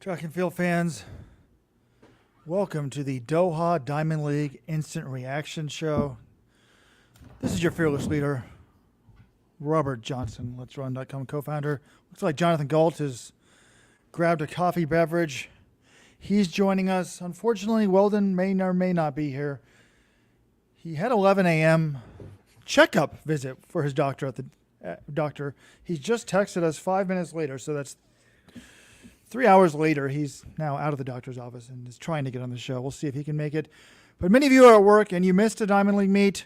Track and field fans, welcome to the Doha Diamond League Instant Reaction Show. This is your fearless leader, Robert Johnson, Let'sRun.com co-founder. Looks like Jonathan Galt has grabbed a coffee beverage. He's joining us. Unfortunately, Weldon may or may not be here. He had 11 a.m. checkup visit for his doctor at the doctor. He's just texted us 5 minutes later, so that's 3 hours later. He's now out of the doctor's office and is trying to get on the show. We'll see if he can make it. But many of you are at work and you missed a Diamond League meet.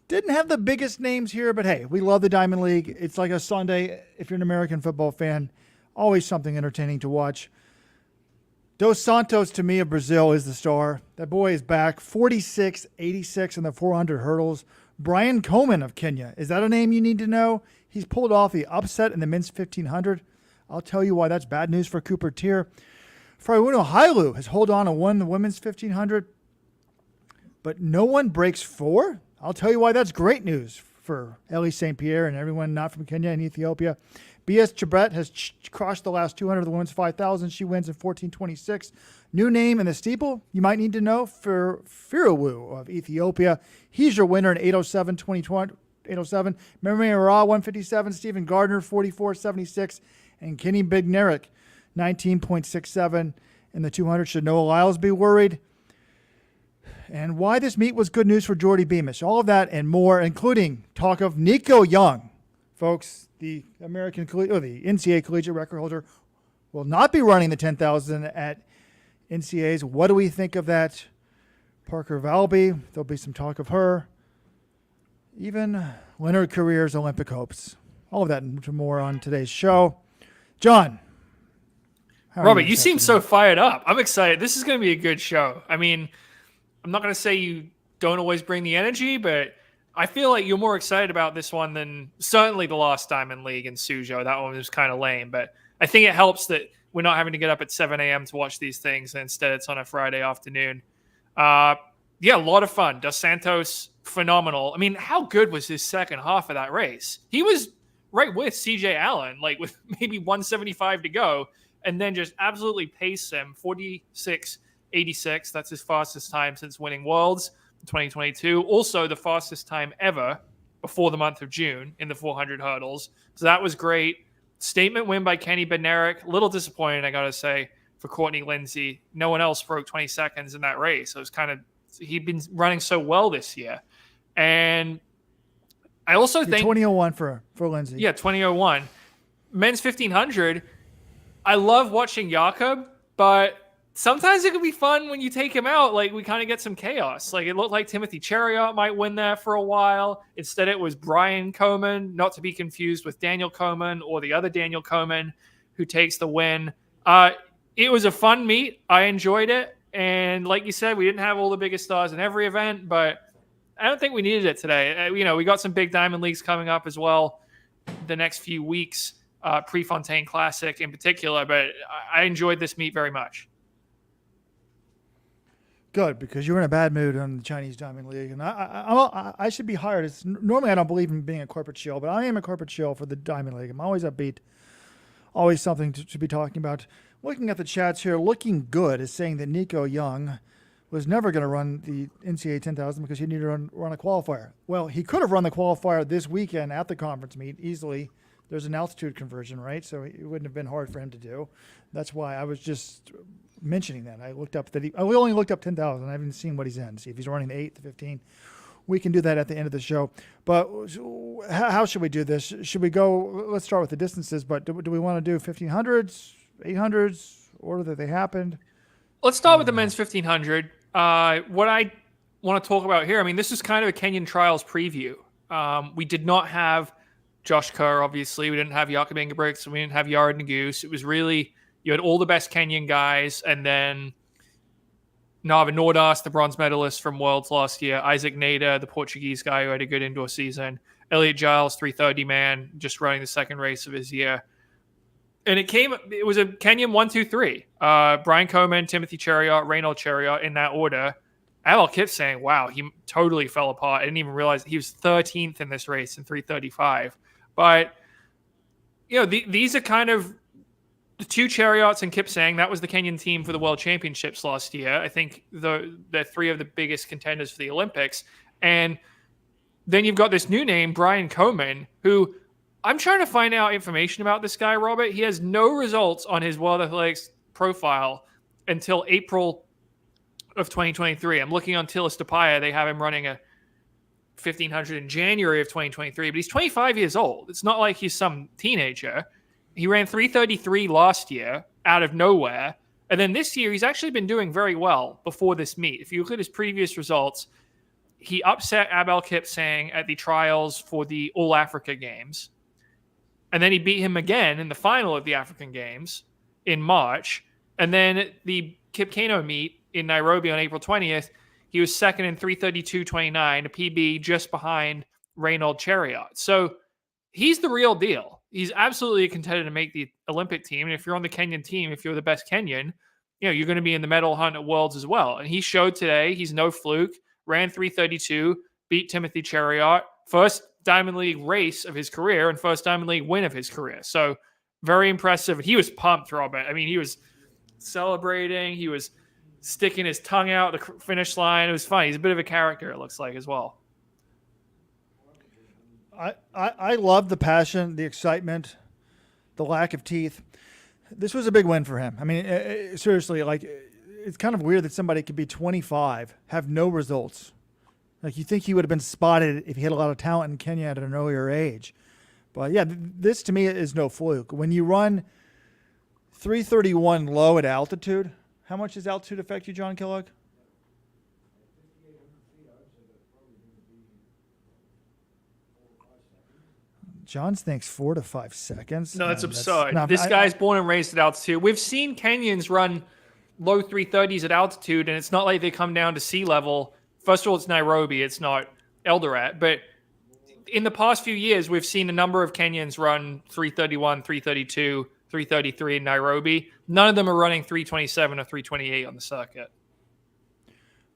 Didn't have the biggest names here, but hey, we love the Diamond League. It's like a Sunday if you're an American football fan. Always something entertaining to watch. Dos Santos, to me, of Brazil is the star. That boy is back. 46-86 in the 400 hurdles. Brian Coleman of Kenya. Is that a name you need to know? He's pulled off the upset in the men's 1500. I'll tell you why that's bad news for Cooper Tier. Farawuno Hailu has held on and won the women's 1500. But no one breaks 4? I'll tell you why that's great news for Ellie St. Pierre and everyone not from Kenya and Ethiopia. B.S. Chebret has crushed the last 200 of the women's 5,000. She wins in 14:26. New name in the steeple you might need to know for Firawu of Ethiopia. He's your winner in 8:07, 2020. 8:07. Moraa 157. Stephen Gardner 44.76. And Kenny Bednaretk 19.67 in the 200. Should Noah Lyles be worried? And why this meet was good news for Jordy Beamish. All of that and more, including talk of Nico Young. Folks, the the NCAA collegiate record holder will not be running the 10,000 at NCAAs. What do we think of that? Parker Valby, there'll be some talk of her. Even Leonard Career's Olympic hopes. All of that and more on today's show. John. Robert, you seem so fired up. I'm excited. This is going to be a good show. I mean, I'm not going to say you don't always bring the energy, but I feel like you're more excited about this one than certainly the last Diamond League in Suzhou. That one was kind of lame, but I think it helps that we're not having to get up at 7 a.m. to watch these things. And instead, it's on a Friday afternoon. Yeah, a lot of fun. Dos Santos, phenomenal. I mean, how good was his second half of that race? He was right with CJ Allen, like with maybe 175 to go, and then just absolutely paced him. 46.86. That's his fastest time since winning Worlds in 2022. Also, the fastest time ever before the month of June in the 400 hurdles. So that was great. Statement win by Kenny Bednaretk. A little disappointing, I got to say, for Courtney Lindsay. No one else broke 20 seconds in that race. So it was kind of, he'd been running so well this year. And I also think 2001 for Lindsay. Yeah, 2001. Men's 1500. I love watching Jakob, but sometimes it can be fun when you take him out. Like, we kind of get some chaos. Like, it looked like Timothy Chariot might win there for a while. Instead, it was Brian Coleman, not to be confused with Daniel Coleman or the other Daniel Coleman, who takes the win. It was a fun meet. I enjoyed it. And like you said, we didn't have all the biggest stars in every event, but I don't think we needed it today. We got some big Diamond Leagues coming up as well the next few weeks, Prefontaine Classic in particular, but I enjoyed this meet very much. Good, because you were in a bad mood on the Chinese Diamond League, and I should be hired. Normally I don't believe in being a corporate shill, but I am a corporate shill for the Diamond League. I'm always upbeat, always something to be talking about. Looking at the chats here, Looking Good is saying that Nico Young was never going to run the NCAA 10,000 because he needed to run a qualifier. Well, he could have run the qualifier this weekend at the conference meet easily. There's an altitude conversion, right? So it wouldn't have been hard for him to do. That's why I was just mentioning that. I looked up that we only looked up 10,000. I haven't seen what he's in. See if he's running the 8, the 15. We can do that at the end of the show. But how should we do this? Should we go? Let's start with the distances. But do we want to do 1500s, 800s, order that they happened? Let's start with the men's 1500. What I want to talk about here, I mean, this is kind of a Kenyan Trials preview. We did not have Josh Kerr, obviously. We didn't have Jakob Ingebrigtsen. We didn't have Yared Ngus. It was really, you had all the best Kenyan guys, and then Nava Nordas, the bronze medalist from Worlds last year, Isaac Nader, the Portuguese guy who had a good indoor season, Elliot Giles, 330 man, just running the second race of his year. And it was a Kenyan 1, 2, 3. Brian Coleman, Timothy Chariot, Reynald Chariot in that order. Al kept saying, wow, he totally fell apart. I didn't even realize he was 13th in this race in 335. But, these are kind of the two Chariots and Kipsang, that was the Kenyan team for the World Championships last year. I think they're three of the biggest contenders for the Olympics. And then you've got this new name, Brian Coleman, who I'm trying to find out information about this guy, Robert. He has no results on his World Athletics profile until April of 2023. I'm looking on Tilis Tapaya. They have him running a 1500 in January of 2023, but he's 25 years old. It's not like he's some teenager. He ran 333 last year out of nowhere. And then this year, he's actually been doing very well before this meet. If you look at his previous results, he upset Abel Kipsang at the trials for the All Africa Games. And then he beat him again in the final of the African Games in March. And then the Kip Keino meet in Nairobi on April 20th, he was second in 332.29, a PB just behind Reynold Chariot. So he's the real deal. He's absolutely a contender to make the Olympic team. And if you're on the Kenyan team, if you're the best Kenyan, you're going to be in the medal hunt at Worlds as well. And he showed today he's no fluke, ran 332, beat Timothy Chariot, first Diamond League race of his career and first Diamond League win of his career. So very impressive. He was pumped, Robert. I mean, he was celebrating. He was sticking his tongue out the finish line. It was funny. He's a bit of a character, it looks like, as well. I love the passion, the excitement, the lack of teeth. This was a big win for him. I mean, seriously, like, it's kind of weird that somebody could be 25, have no results. Like, you think he would have been spotted if he had a lot of talent in Kenya at an earlier age. But yeah, this to me is no fluke. When you run 331 low at altitude, how much does altitude affect you, John Kellogg? John thinks 4 to 5 seconds. No, that's absurd. This guy's born and raised at altitude. We've seen Kenyans run low 330s at altitude, and it's not like they come down to sea level. First of all, it's Nairobi. It's not Eldoret. But in the past few years, we've seen a number of Kenyans run 331, 332, 333 in Nairobi. None of them are running 327 or 328 on the circuit.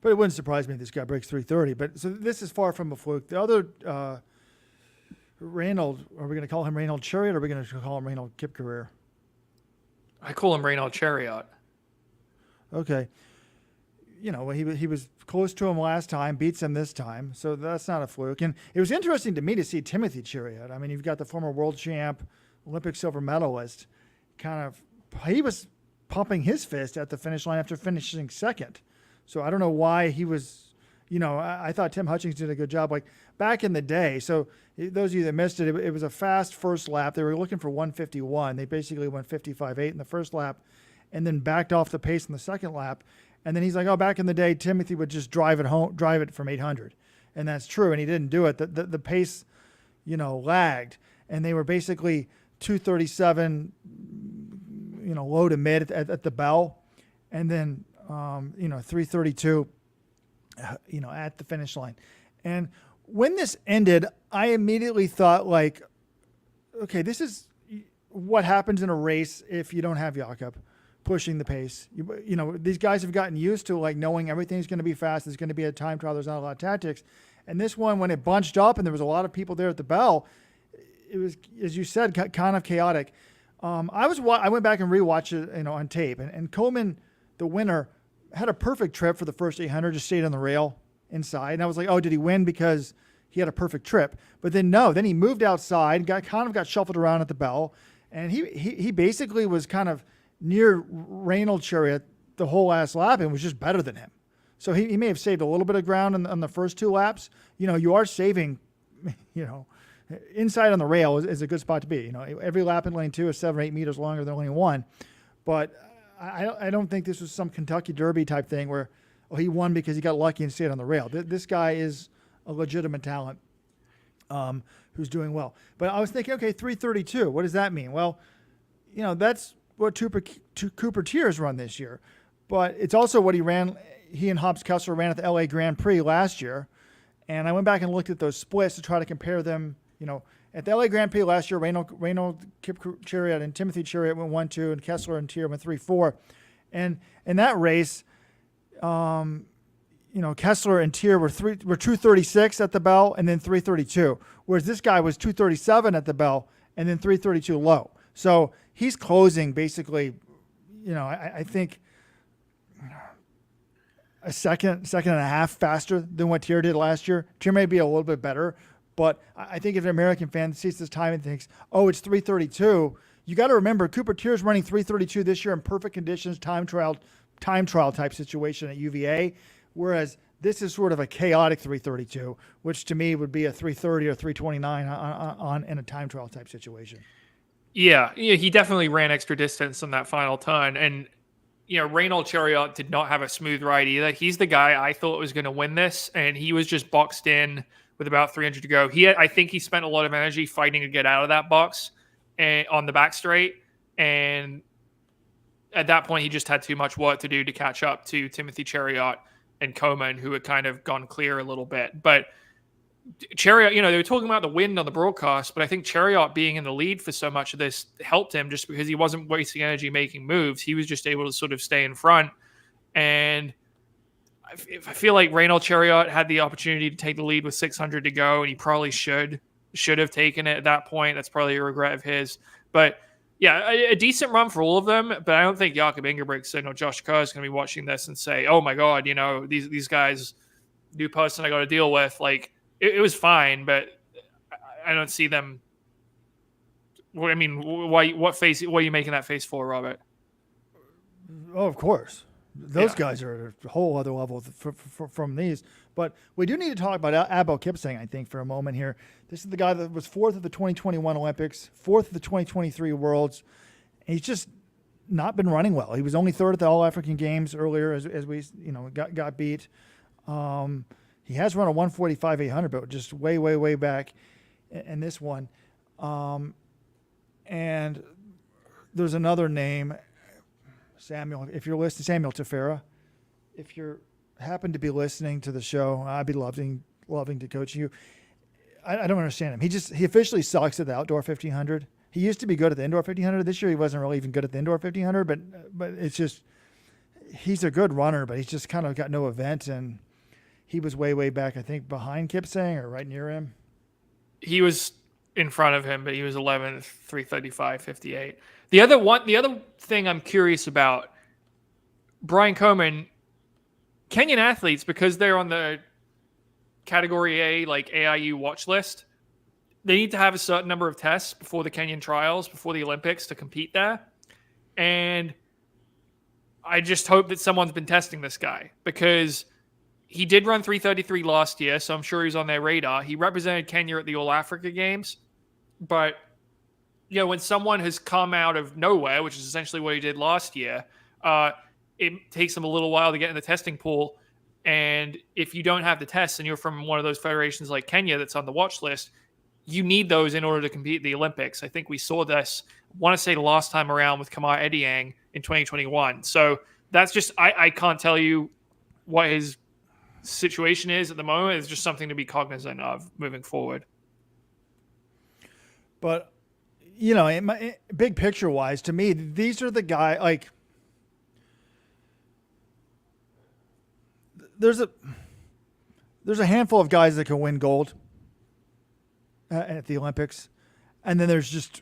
But it wouldn't surprise me if this guy breaks 330. But so this is far from a fluke. The other Reynold, are we going to call him Reynold Chariot or are we going to call him Reynold Kipcareer? I call him Reynold Chariot. Okay. He was close to him last time, beats him this time, so that's not a fluke. And it was interesting to me to see Timothy Chariot. I mean, you've got the former world champ, Olympic silver medalist. He was pumping his fist at the finish line after finishing second. So I don't know why he was, I thought Tim Hutchings did a good job. Like back in the day, so those of you that missed it, it was a fast first lap. They were looking for 151. They basically went 55.8 in the first lap and then backed off the pace in the second lap. And then he's like, back in the day, Timothy would just drive it from 800. And that's true. And he didn't do it. The pace, lagged. And they were basically 237, low to mid at the bell. And then, 332, at the finish line. And when this ended, I immediately thought okay, this is what happens in a race if you don't have Jakob pushing the pace. These guys have gotten used to knowing everything's going to be fast. There's going to be a time trial. There's not a lot of tactics. And this one, when it bunched up and there was a lot of people there at the bell, it was, as you said, kind of chaotic. I went back and rewatched it, on tape. And Coleman, the winner, had a perfect trip for the first 800, just stayed on the rail inside. And I was like, did he win because he had a perfect trip? But then no, then he moved outside, got shuffled around at the bell. And he basically was kind of near Reynold Chariot the whole last lap and was just better than him. So he may have saved a little bit of ground on the first two laps. You are saving, inside on the rail is a good spot to be. Every lap in lane 2 is 7 or 8 meters longer than lane 1. But I don't think this was some Kentucky Derby type thing where he won because he got lucky and stayed on the rail. This guy is a legitimate talent who's doing well. But I was thinking, okay, 332, what does that mean? Well, that's what Cooper Tiers run this year. But it's also what he and Hobbs Kessler ran at the LA Grand Prix last year. And I went back and looked at those splits to try to compare them. At the LA Grand Prix last year, Reynold Chariot and Timothy Chariot went 1-2, and Kessler and Tier went 3-4. And in that race, Kessler and Tier were 236 at the bell and then 332, whereas this guy was 237 at the bell and then 332 low. So he's closing basically, I think a second and a half faster than what Tier did last year. Tier may be a little bit better, but I think if an American fan sees this time and thinks, oh, it's 3:32, you got to remember Cooper Tier's running 3:32 this year in perfect conditions, time trial type situation at UVA, whereas this is sort of a chaotic 3:32, which to me would be a 3:30 or 3:29 on in a time trial type situation. Yeah, he definitely ran extra distance on that final turn, and Reynald Chariot did not have a smooth ride either. He's the guy I thought was going to win this, and he was just boxed in with about 300 to go. I think he spent a lot of energy fighting to get out of that box and on the back straight, and at that point, he just had too much work to do to catch up to Timothy Chariot and Coleman, who had kind of gone clear a little bit. But Chariot, they were talking about the wind on the broadcast, but I think Chariot being in the lead for so much of this helped him just because he wasn't wasting energy making moves. He was just able to sort of stay in front. And I feel like Reynald Chariot had the opportunity to take the lead with 600 to go, and he probably should have taken it at that point. That's probably a regret of his. But yeah, a decent run for all of them, but I don't think Jakob Ingebrigtsen or Josh Kerr is going to be watching this and say, oh my God, these guys, new person I got to deal with. Like, it was fine, but I don't see them. I mean, what are you making that face for, Robert? Oh, of course. Those guys are at a whole other level from these. But we do need to talk about Abel Kipsang, I think, for a moment here. This is the guy that was fourth at the 2021 Olympics, fourth at the 2023 Worlds. And he's just not been running well. He was only third at the All-African Games earlier as we got beat. He has run a 145-800, but just way, way, way back in this one. And there's another name, Samuel. If you're listening, Samuel Tefera. If you happen to be listening to the show, I'd be loving to coach you. I don't understand him. He officially sucks at the outdoor 1500. He used to be good at the indoor 1500. This year he wasn't really even good at the indoor 1500. But it's just he's a good runner, but he's just kind of got no event. And he was way, way back, I think, behind Kipsang or right near him. He was in front of him, but he was 11th, 3:35.58. The other thing I'm curious about, Brian Coleman, Kenyan athletes, because they're on the Category A, like AIU watch list, they need to have a certain number of tests before the Kenyan trials, before the Olympics to compete there. And I just hope that someone's been testing this guy, because he did run 3:33 last year, so I'm sure he's on their radar. He represented Kenya at the All-Africa Games. But, when someone has come out of nowhere, which is essentially what he did last year, it takes them a little while to get in the testing pool. And if you don't have the tests and you're from one of those federations like Kenya that's on the watch list, you need those in order to compete at the Olympics. I think we saw this, I want to say the last time around with Kamar Ediang in 2021. So that's just, I can't tell you what his situation is at the moment. It's just something to be cognizant of moving forward. But, big picture wise, to me, these are the guys, like, there's a handful of guys that can win gold at the Olympics. And then there's just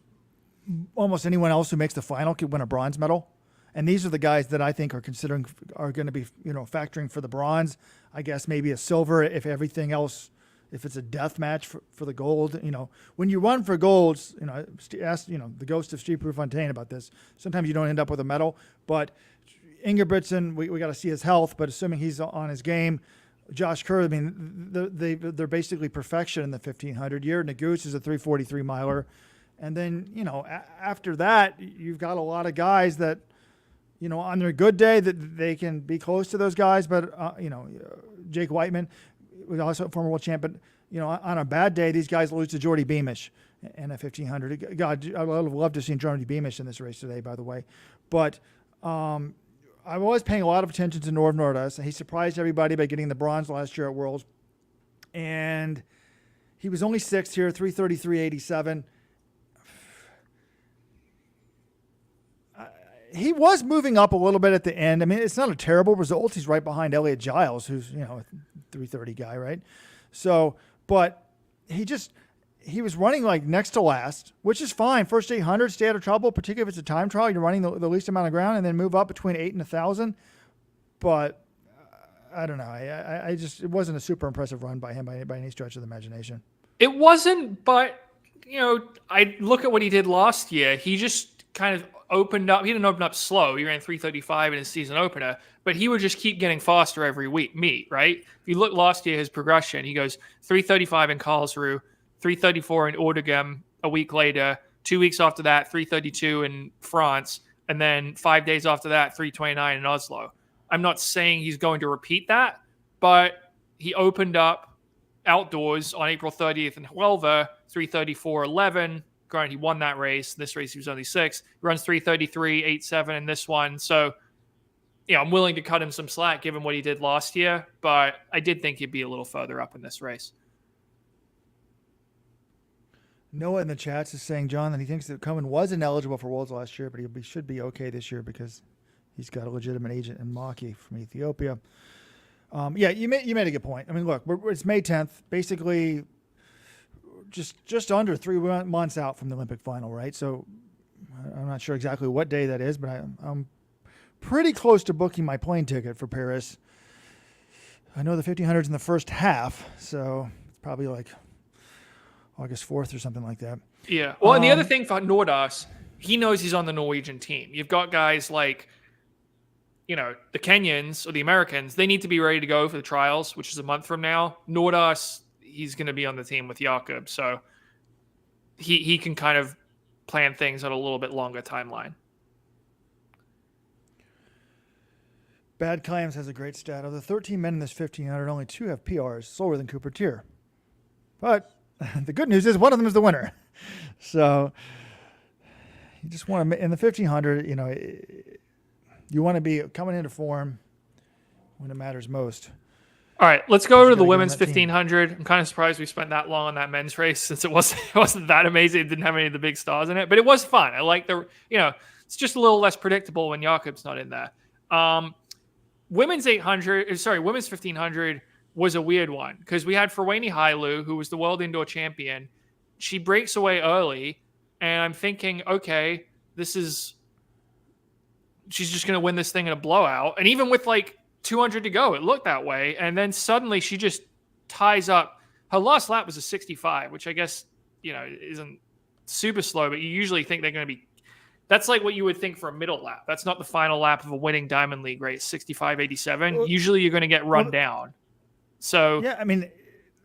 almost anyone else who makes the final could win a bronze medal. And these are the guys that I think are going to be, factoring for the bronze. I guess maybe a silver if everything else, if it's a death match for the gold. When you run for golds, ask, the ghost of Steve Prefontaine about this. Sometimes you don't end up with a medal. But Ingebrigtsen, we got to see his health, but assuming he's on his game, Josh Kerr, I mean, they're basically perfection in the 1500 year. Nagus is a 3:43 miler. And then, after that, you've got a lot of guys that, on their good day that they can be close to those guys. But, Jake Whiteman was also a former world champ. But, on a bad day, these guys lose to Jordy Beamish in a 1500. God, I would have loved to see Jordy Beamish in this race today, by the way. But I was paying a lot of attention to Nordas. He surprised everybody by getting the bronze last year at Worlds. And he was only sixth here, 3:33.87. He was moving up a little bit at the end. I mean, it's not a terrible result. He's right behind Elliot Giles, who's, a 3:30 guy, right? So, but he he was running like next to last, which is fine. First 800, stay out of trouble, particularly if it's a time trial. You're running the least amount of ground and then move up between 8 and 1,000. But I don't know. I just, it wasn't a super impressive run by him by any stretch of the imagination. It wasn't, but, I look at what he did last year. He just kind of opened up. He didn't open up slow. He ran 335 in his season opener, but he would just keep getting faster every meet, right? If you look last year, his progression, he goes 335 in Karlsruhe, 334 in Ordegem a week later, 2 weeks after that, 332 in France, and then 5 days after that, 329 in Oslo. I'm not saying he's going to repeat that, but he opened up outdoors on April 30th in Huelva, 334.11. Granted, he won that race. This race, he was only 6th. He runs 333.87 in this one. So, I'm willing to cut him some slack given what he did last year, but I did think he'd be a little further up in this race. Noah in the chats is saying, John, that he thinks that Komen was ineligible for Worlds last year, but he should be okay this year because he's got a legitimate agent in Maki from Ethiopia. You made a good point. I mean, look, it's May 10th, basically just under 3 months out from the Olympic final, right? So I'm not sure exactly what day that is, but I'm pretty close to booking my plane ticket for Paris. I know the 1500's in the first half, so it's probably like August 4th or something like that. Yeah. Well, and the other thing for Nordas, he knows he's on the Norwegian team. You've got guys like, the Kenyans or the Americans, they need to be ready to go for the trials, which is a month from now. Nordas, he's going to be on the team with Jakob. So he can kind of plan things on a little bit longer timeline. Bad Clams has a great stat. Of the 13 men in this 1500, only 2 have PRs, slower than Cooper Tier. But the good news is one of them is the winner. So you just want to, in the 1500, you want to be coming into form when it matters most. All right, let's go to the women's 1500. I'm kind of surprised we spent that long on that men's race since it wasn't that amazing. It didn't have any of the big stars in it, but it was fun. I like it's just a little less predictable when Jakob's not in there. Women's 1500 was a weird one because we had Ferwani Hailu, who was the world indoor champion. She breaks away early, and I'm thinking, okay, she's just going to win this thing in a blowout. And even with like 200 to go, it looked that way. And then suddenly she just ties up. Her last lap was a 65, which I guess, isn't super slow, but you usually think they're going to be, that's like what you would think for a middle lap. That's not the final lap of a winning Diamond League race, 65.87. Well, usually you're going to get run down. So yeah, I mean,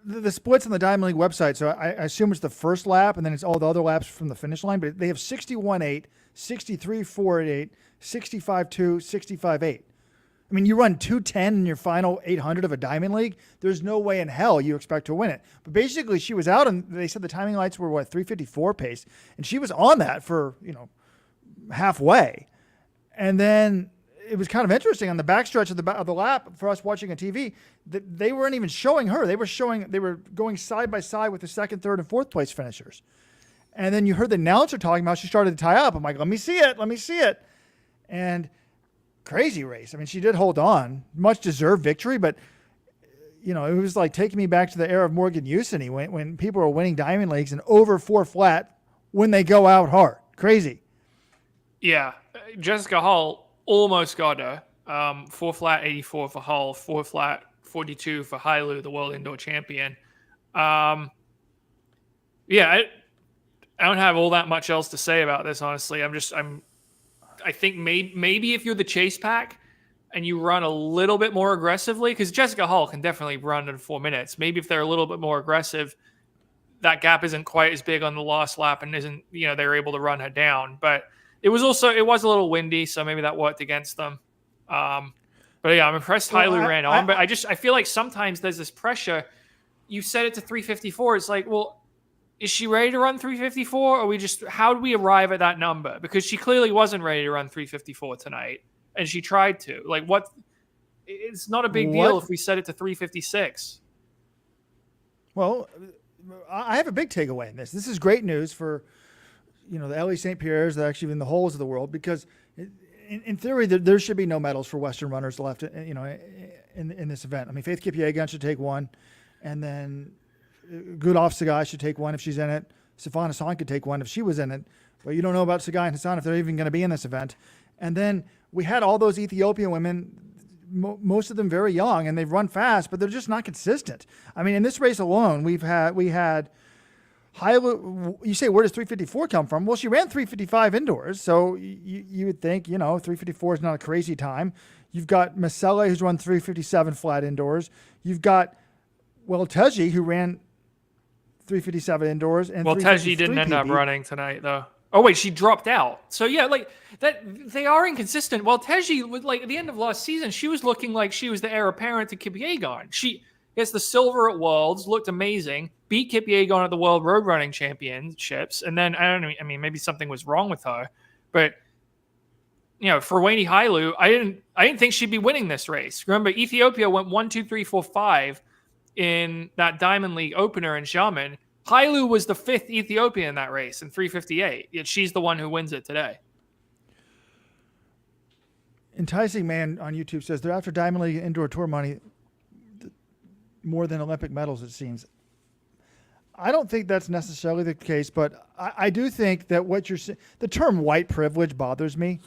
the splits on the Diamond League website, so I assume it's the first lap and then it's all the other laps from the finish line, but they have 61.8, 63.48, 65.2, 65.8. I mean, you run 2:10 in your final 800 of a Diamond League, there's no way in hell you expect to win it. But basically, she was out, and they said the timing lights were, 354 pace, and she was on that for, halfway. And then it was kind of interesting on the backstretch of the lap for us watching on TV that they weren't even showing her. They were going side by side with the second, third, and fourth place finishers. And then you heard the announcer talking about she started to tie up. I'm like, let me see it. And crazy race. I mean, she did hold on. Much deserved victory, but it was like taking me back to the era of Morgan Usini when people were winning Diamond Leagues and over 4 flat when they go out hard. Crazy. Yeah. Jessica Hull almost got her. 4 flat 84 for Hull, 4 flat 42 for Hailu, the world indoor champion. I don't have all that much else to say about this, honestly. I think maybe if you're the chase pack and you run a little bit more aggressively, because Jessica Hull can definitely run in 4 minutes. Maybe if they're a little bit more aggressive, that gap isn't quite as big on the last lap and isn't, they're able to run her down. But it was a little windy, so maybe that worked against them. But yeah, I'm impressed Hailu ran on. But I feel like sometimes there's this pressure. You set it to 354. It's like, well, is she ready to run 354? Or how do we arrive at that number? Because she clearly wasn't ready to run 354 tonight, and she tried to. Like, what? It's not a big deal if we set it to 356. Well, I have a big takeaway in this. This is great news for, the LA St. Pierre's, that actually in the holes of the world, because in theory there should be no medals for Western runners left, in this event. I mean, Faith Kipyegon should take one, and then Gudolf Sagai should take one if she's in it. Sifan Hassan could take one if she was in it. But you don't know about Sagai and Hassan if they're even going to be in this event. And then we had all those Ethiopian women, most of them very young, and they've run fast, but they're just not consistent. I mean, in this race alone, we had Hailu. You say, where does 354 come from? Well, she ran 355 indoors, so you would think, 354 is not a crazy time. You've got Masele, who's run 357 flat indoors. You've got Teji, who ran 357 indoors. And Teji didn't end up running tonight, though. Oh, wait, she dropped out. So, yeah, like, that they are inconsistent. Well, Teji, like, at the end of last season, she was looking like she was the heir apparent to Kipyegon. She gets the silver at Worlds, looked amazing, beat Kipyegon at the World Road Running Championships, and then, I don't know, I mean, maybe something was wrong with her, but, for Wayne Hailu, I didn't think she'd be winning this race. Remember, Ethiopia went 1, 2, 3, 4, 5 in that Diamond League opener in Xiamen. Hailu was the 5th Ethiopian in that race in 358. Yet she's the one who wins it today. Enticing Man on YouTube says they're after Diamond League indoor tour money more than Olympic medals, it seems. I don't think that's necessarily the case, but I do think that what you're saying, the term white privilege bothers me.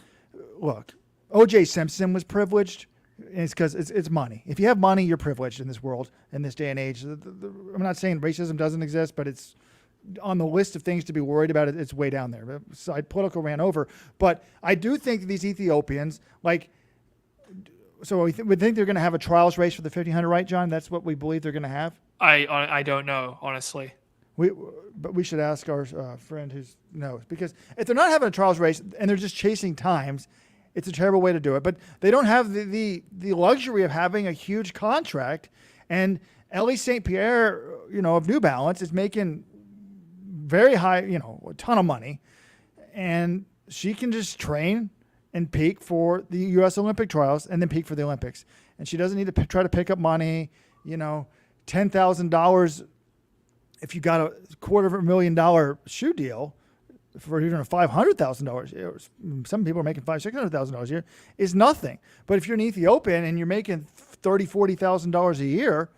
Look, O.J. Simpson was privileged. It's because it's money. If you have money, you're privileged in this world, in this day and age. I'm not saying racism doesn't exist, but it's on the list of things to be worried about. It's way down there. Political ran over. But I do think these Ethiopians, we think they're going to have a trials race for the 1500, right, John? That's what we believe they're going to have? I don't know, honestly. But we should ask our friend who knows. Because if they're not having a trials race and they're just chasing times, it's a terrible way to do it. But they don't have the luxury of having a huge contract. And Ellie St. Pierre, of New Balance is making very high, a ton of money. And she can just train and peak for the U.S. Olympic trials and then peak for the Olympics. And she doesn't need to try to pick up money, $10,000 if you got a $250,000 shoe deal. For even a $500,000, some people are making $600,000 a year, is nothing. But if you're an Ethiopian and you're making $40,000 a year,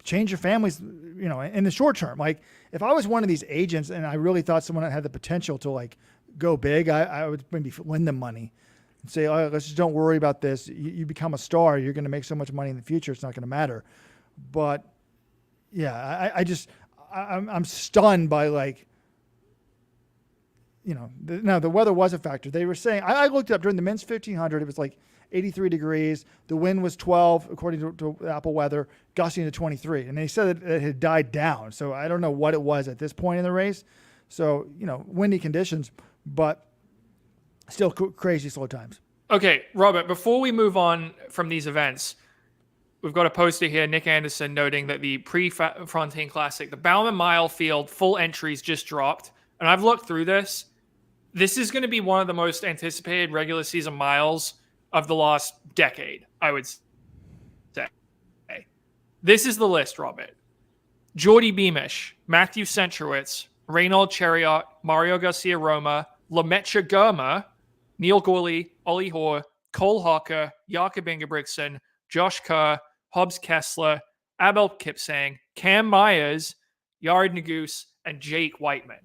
change your families, in the short term. Like if I was one of these agents and I really thought someone had the potential to go big, I would maybe lend them money and say, oh, let's just don't worry about this. You become a star, you're going to make so much money in the future, it's not going to matter. But yeah, I'm stunned by now the weather was a factor. They were saying, I looked up during the men's 1500, it was 83 degrees. The wind was 12, according to Apple Weather, gusting to 23. And they said that it had died down. So I don't know what it was at this point in the race. So, windy conditions, but still crazy slow times. Okay, Robert, before we move on from these events, we've got a poster here, Nick Anderson, noting that the pre-Frontier Classic, the Bauman Mile field, full entries just dropped. And I've looked through this. This is going to be one of the most anticipated regular season miles of the last decade, I would say. This is the list, Robert. Jordy Beamish, Matthew Centrowitz, Reynold Chariot, Mario Garcia Roma, Lemaitre Germa, Neil Gorley, Ollie Hoare, Cole Hawker, Jakob Ingebrigtsen, Josh Kerr, Hobbs Kessler, Abel Kipsang, Cam Myers, Yared Naguse, and Jake Whiteman.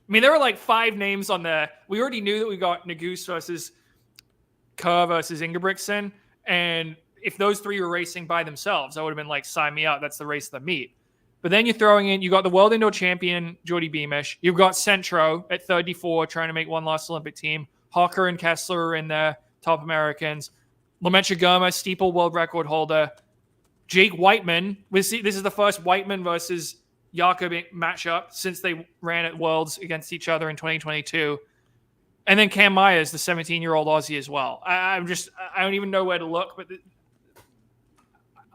I mean, there were 5 names on there. We already knew that we got Naguse versus Kerr versus Ingebrigtsen. And if those 3 were racing by themselves, I would have been sign me up. That's the race of the meet. But then you're throwing in, you got the world indoor champion, Jordy Beamish. You've got Centro at 34, trying to make one last Olympic team. Hawker and Kessler are in there, top Americans. Lemaitre Germa, steeple world record holder. Jake Whiteman. This is the first Whiteman versus Jakob matchup since they ran at Worlds against each other in 2022. And then Cam Myers, the 17-year-old Aussie as well. I don't even know where to look, but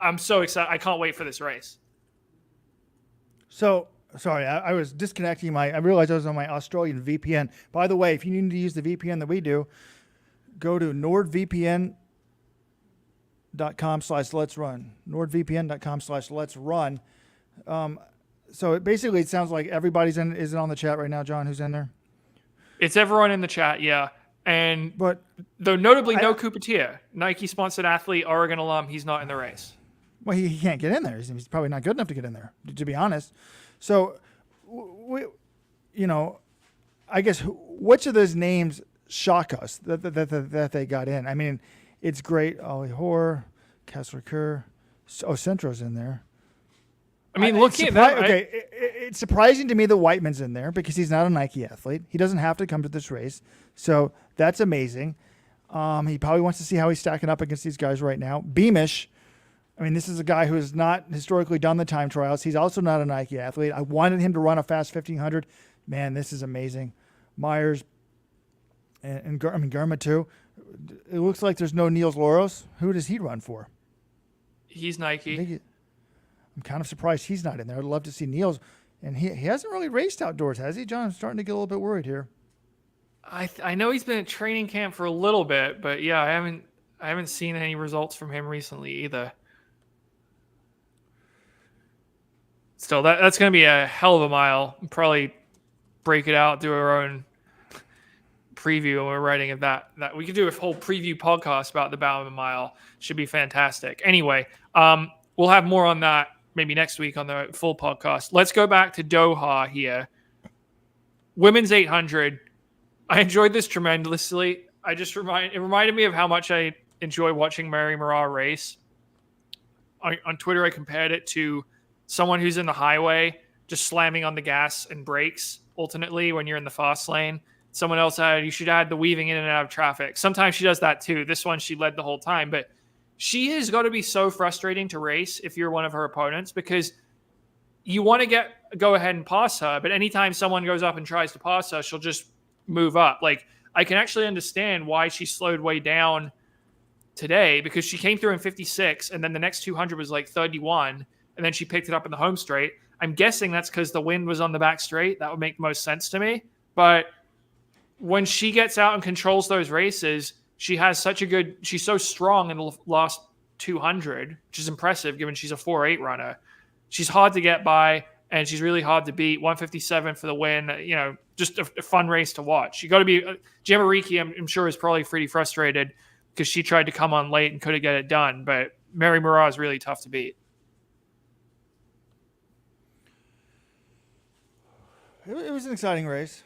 I'm so excited. I can't wait for this race. So, sorry, I was disconnecting I realized I was on my Australian VPN. By the way, if you need to use the VPN that we do, go to nordvpn.com/letsrun. nordvpn.com/letsrun. So it sounds like everybody's is on the chat right now, John, who's in there? It's everyone in the chat, yeah. But though notably no Coupetier, Nike-sponsored athlete, Oregon alum, he's not in the race. Well, he can't get in there. He's probably not good enough to get in there, to be honest. So, I guess which of those names shock us that they got in? I mean, it's great. Ollie Hoare, Kessler Kerr. Oh, Centro's in there. I mean, looking at that, it's surprising to me that Whiteman's in there because he's not a Nike athlete. He doesn't have to come to this race, so that's amazing. He probably wants to see how he's stacking up against these guys right now. Beamish, I mean, this is a guy who has not historically done the time trials. He's also not a Nike athlete. I wanted him to run a fast 1500. Man, this is amazing. Myers and Garma too. It looks like there's no Niels Loros. Who does he run for? He's Nike. I'm kind of surprised he's not in there. I'd love to see Niels. And he hasn't really raced outdoors, has he, John? I'm starting to get a little bit worried here. I know he's been at training camp for a little bit, but yeah, I haven't seen any results from him recently either. Still, that's going to be a hell of a mile. Probably break it out, do our own preview, and we're writing of that. We could do a whole preview podcast about the Bowerman Mile. Should be fantastic. Anyway, we'll have more on that maybe next week on the full podcast. Let's go back to Doha here. Women's 800. I enjoyed this tremendously. It reminded me of how much I enjoy watching Mary Moraa race. On Twitter, I compared it to someone who's in the highway just slamming on the gas and brakes alternately when you're in the fast lane. Someone else said you should add the weaving in and out of traffic. Sometimes she does that too. This one, she led the whole time, but she has got to be so frustrating to race if you're one of her opponents because you want to go ahead and pass her, but anytime someone goes up and tries to pass her, she'll just move up. Like, I can actually understand why she slowed way down today because she came through in 56 and then the next 200 was like 31 and then she picked it up in the home straight. I'm guessing that's because the wind was on the back straight. That would make most sense to me. But when she gets out and controls those races, she's so strong in the last 200, which is impressive given she's a 4.8 runner. She's hard to get by and she's really hard to beat. 157 for the win. Just a fun race to watch. You got to be Bednaretk, I'm sure, is probably pretty frustrated because she tried to come on late and couldn't get it done. But Mary Moraa is really tough to beat. It was an exciting race.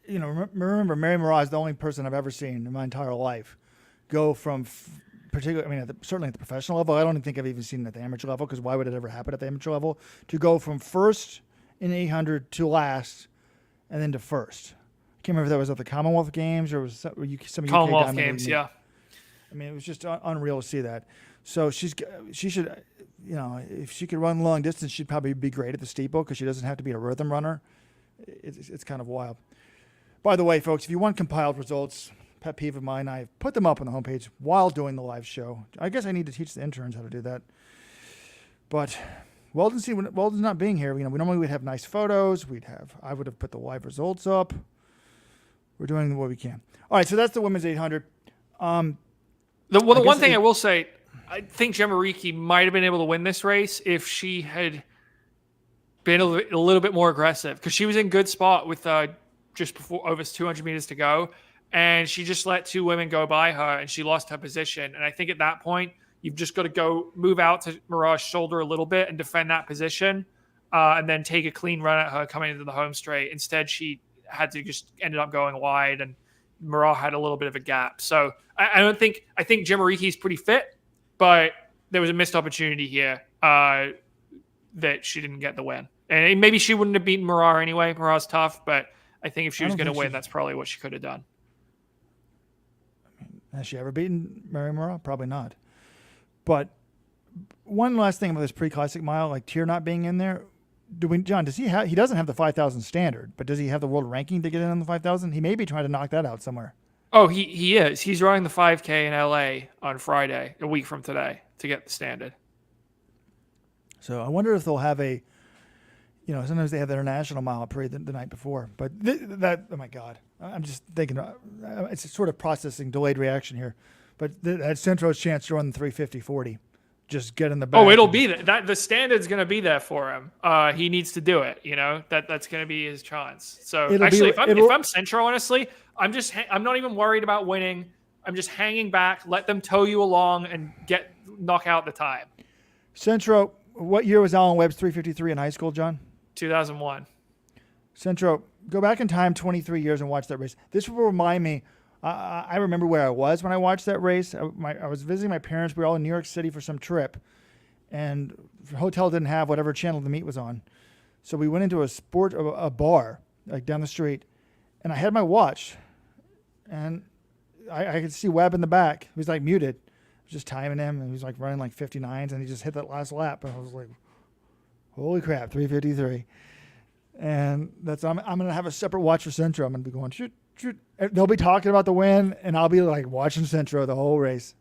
Remember, Mary Moraa is the only person I've ever seen in my entire life go from certainly at the professional level. I don't even think I've even seen it at the amateur level because why would it ever happen at the amateur level? To go from first in 800 to last and then to first. I can't remember if that was at the Commonwealth Games or was some UK Commonwealth Diamond Games, League. yeah. I mean, it was just unreal to see that. So she should, if she could run long distance, she'd probably be great at the steeple because she doesn't have to be a rhythm runner. It's kind of wild. By the way, folks, if you want compiled results, pet peeve of mine, I put them up on the homepage while doing the live show. I guess I need to teach the interns how to do that. But Weldon's not being here. We normally would have nice photos. I would have put the live results up. We're doing what we can. All right, so that's the women's 800. The one thing I will say, I think Bednaretk might have been able to win this race if she had been a little bit more aggressive because she was in good spot with just before over 200 meters to go. And she just let two women go by her and she lost her position. And I think at that point, you've just got to move out to Moraa's shoulder a little bit and defend that position and then take a clean run at her coming into the home straight. Instead, she had to just ended up going wide and Moraa had a little bit of a gap. So I think Bednaretk is pretty fit, but there was a missed opportunity here that she didn't get the win. And maybe she wouldn't have beaten Moraa anyway. Moraa's tough, but I think if she was going to win, that's probably what she could have done. Has she ever beaten Mary Moraa? Probably not. But one last thing about this pre-classic mile, like Tier not being in there. John, does he doesn't have the 5,000 standard, but does he have the world ranking to get in on the 5,000? He may be trying to knock that out somewhere. Oh, he is. He's running the 5K in LA on Friday, a week from today, to get the standard. So I wonder if they'll have sometimes they have the international mile parade the night before. But oh my God, I'm just thinking, it's a sort of processing delayed reaction here. But that Centro's chance to run the 350-40. Just get in the back. Oh, it'll be that the standard's going to be there for him. He needs to do it. That's going to be his chance. So actually, if I'm Centro, honestly, I'm not even worried about winning. I'm just hanging back, let them tow you along and knock out the time. Centro, what year was Alan Webb's 353 in high school, John? 2001. Centro, go back in time 23 years and watch that race. This will remind me. I remember where I was when I watched that race. I was visiting my parents. We were all in New York City for some trip, and the hotel didn't have whatever channel the meet was on. So we went into a bar like down the street, and I had my watch, and I could see Webb in the back. He was like muted. I was just timing him, and he was like running like 59s, and he just hit that last lap, and I was like, holy crap, 353. And I'm going to have a separate watch for Centro. I'm going to be going, shoot. They'll be talking about the win, and I'll be like watching Centro the whole race.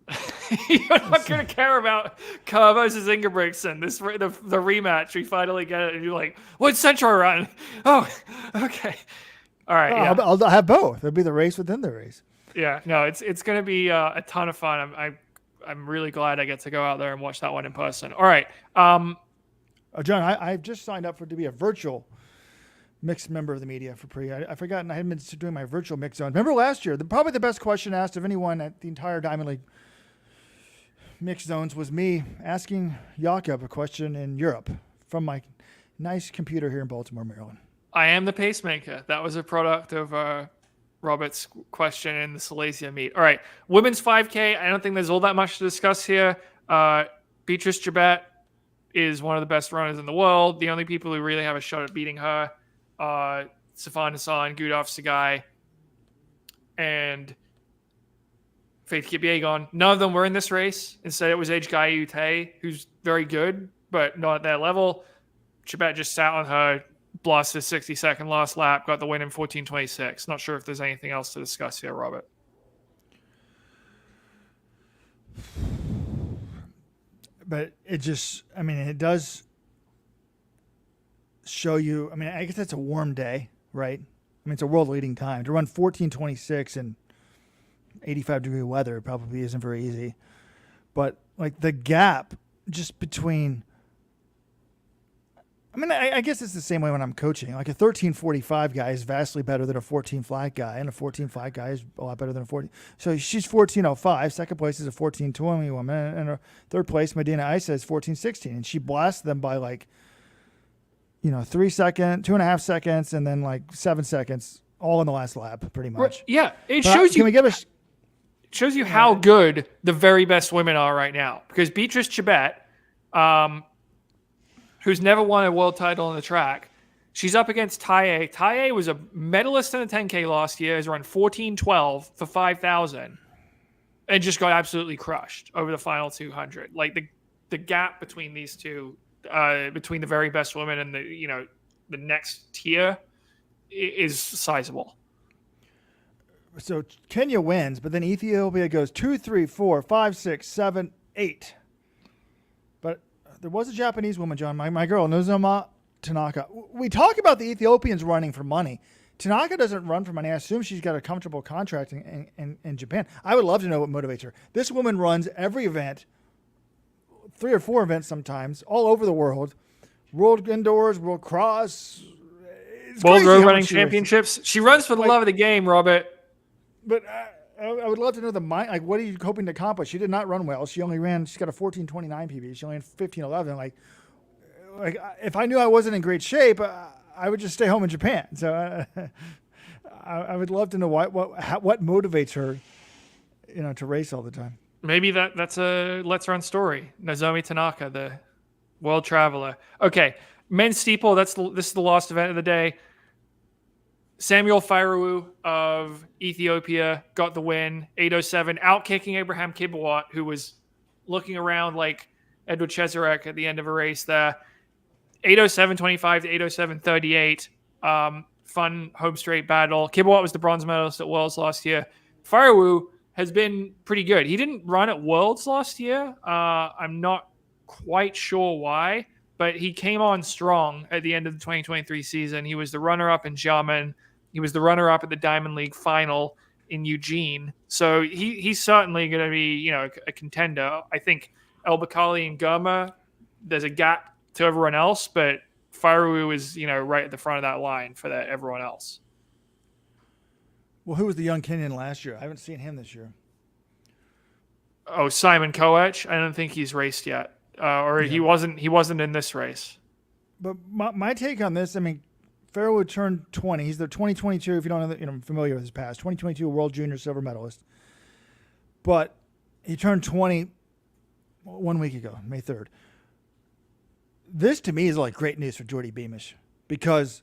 You're not going to care about Kerr versus Ingebrigtsen, the rematch. We finally get it, and you're like, what's Centro run? Oh, okay. All right, yeah. I'll have both. It'll be the race within the race. Yeah, no, it's going to be a ton of fun. I'm really glad I get to go out there and watch that one in person. All right. John, I've just signed up to be a virtual mixed member of the media for pre. I forgotten I hadn't been doing my virtual mix zone. Remember last year, probably the best question asked of anyone at the entire Diamond League mixed zones was me asking Jakob a question in Europe from my nice computer here in Baltimore, Maryland. I am the pacemaker. That was a product of Robert's question in the Silesia meet. All right, women's 5K. I don't think there's all that much to discuss here. Beatrice Gibet is one of the best runners in the world. The only people who really have a shot at beating her, Sifan Hassan, Gudaf Sagai, and Faith Kipyegon. None of them were in this race. Instead, it was Ejgai Ute, who's very good, but not at that level. Chibet just sat on her, blasted 60-second last lap, got the win in 14:26. Not sure if there's anything else to discuss here, Robert. But it just, it does show you, I guess it's a warm day, right? It's a world leading time. To run 14:26 in 85-degree weather probably isn't very easy. But like the gap just between, I guess it's the same way when I'm coaching. Like a 13:45 guy is vastly better than a 14 flat guy, and a 14 flat guy is a lot better than a 14. So she's 14:05. Second place is a 14:20 woman, and her third place, Medina Isa, is 14:16, and she blasts them by 3 seconds, 2.5 seconds, and then 7 seconds, all in the last lap, pretty much. Yeah, it shows you. Shows you how good the very best women are right now. Because Beatrice Chibet, who's never won a world title in the track, she's up against Taye. Taye was a medalist in the 10K last year, has run 14:12 for 5,000, and just got absolutely crushed over the final 200. Like the gap between these two, between the very best women and the next tier, is sizable. So Kenya wins, but then Ethiopia goes 2, 3, 4, 5, 6, 7, 8. But there was a Japanese woman, John, my girl, Nozoma Tanaka. We talk about the Ethiopians running for money. Tanaka doesn't run for money. I assume she's got a comfortable contract in Japan. I would love to know what motivates her. This woman runs every event, 3 or 4 events sometimes, all over the world. World indoors, world cross. World Road Running Championships. She runs for the love of the game, Robert. But I would love to know the mind. Like, what are you hoping to accomplish? She did not run well. She's got a 14:29 PB. She only ran 15:11. Like if I knew I wasn't in great shape, I would just stay home in Japan. So I would love to know what motivates her, to race all the time. Maybe that's a Let's Run story. Nozomi Tanaka, the world traveler. Okay, men's steeple. This is the last event of the day. Samuel Fairouz of Ethiopia got the win, 8:07, outkicking Abraham Kibawat, who was looking around like Edward Cheserek at the end of a race there. 8:07.25 to 8:07.38. Fun home straight battle. Kibawat was the bronze medalist at Worlds last year. Fairouz has been pretty good. He didn't run at Worlds last year. I'm not quite sure why, but he came on strong at the end of the 2023 season. He was the runner-up in Xiamen. He was the runner-up at the Diamond League final in Eugene. So he's certainly going to be, a contender. I think El Bakali and Gurma, there's a gap to everyone else, but Fairouz is, right at the front of that line for everyone else. Well, who was the young Kenyan last year? I haven't seen him this year. Oh, Simon Koech. I don't think he's raced yet, or Yeah. he wasn't in this race. But my take on this, I mean, Farrell turned 20. He's the 2022. If you don't know, familiar with his past, 2022 World Junior silver medalist. But he turned 20 1 week ago, May 3rd. This to me is like great news for Jordy Beamish because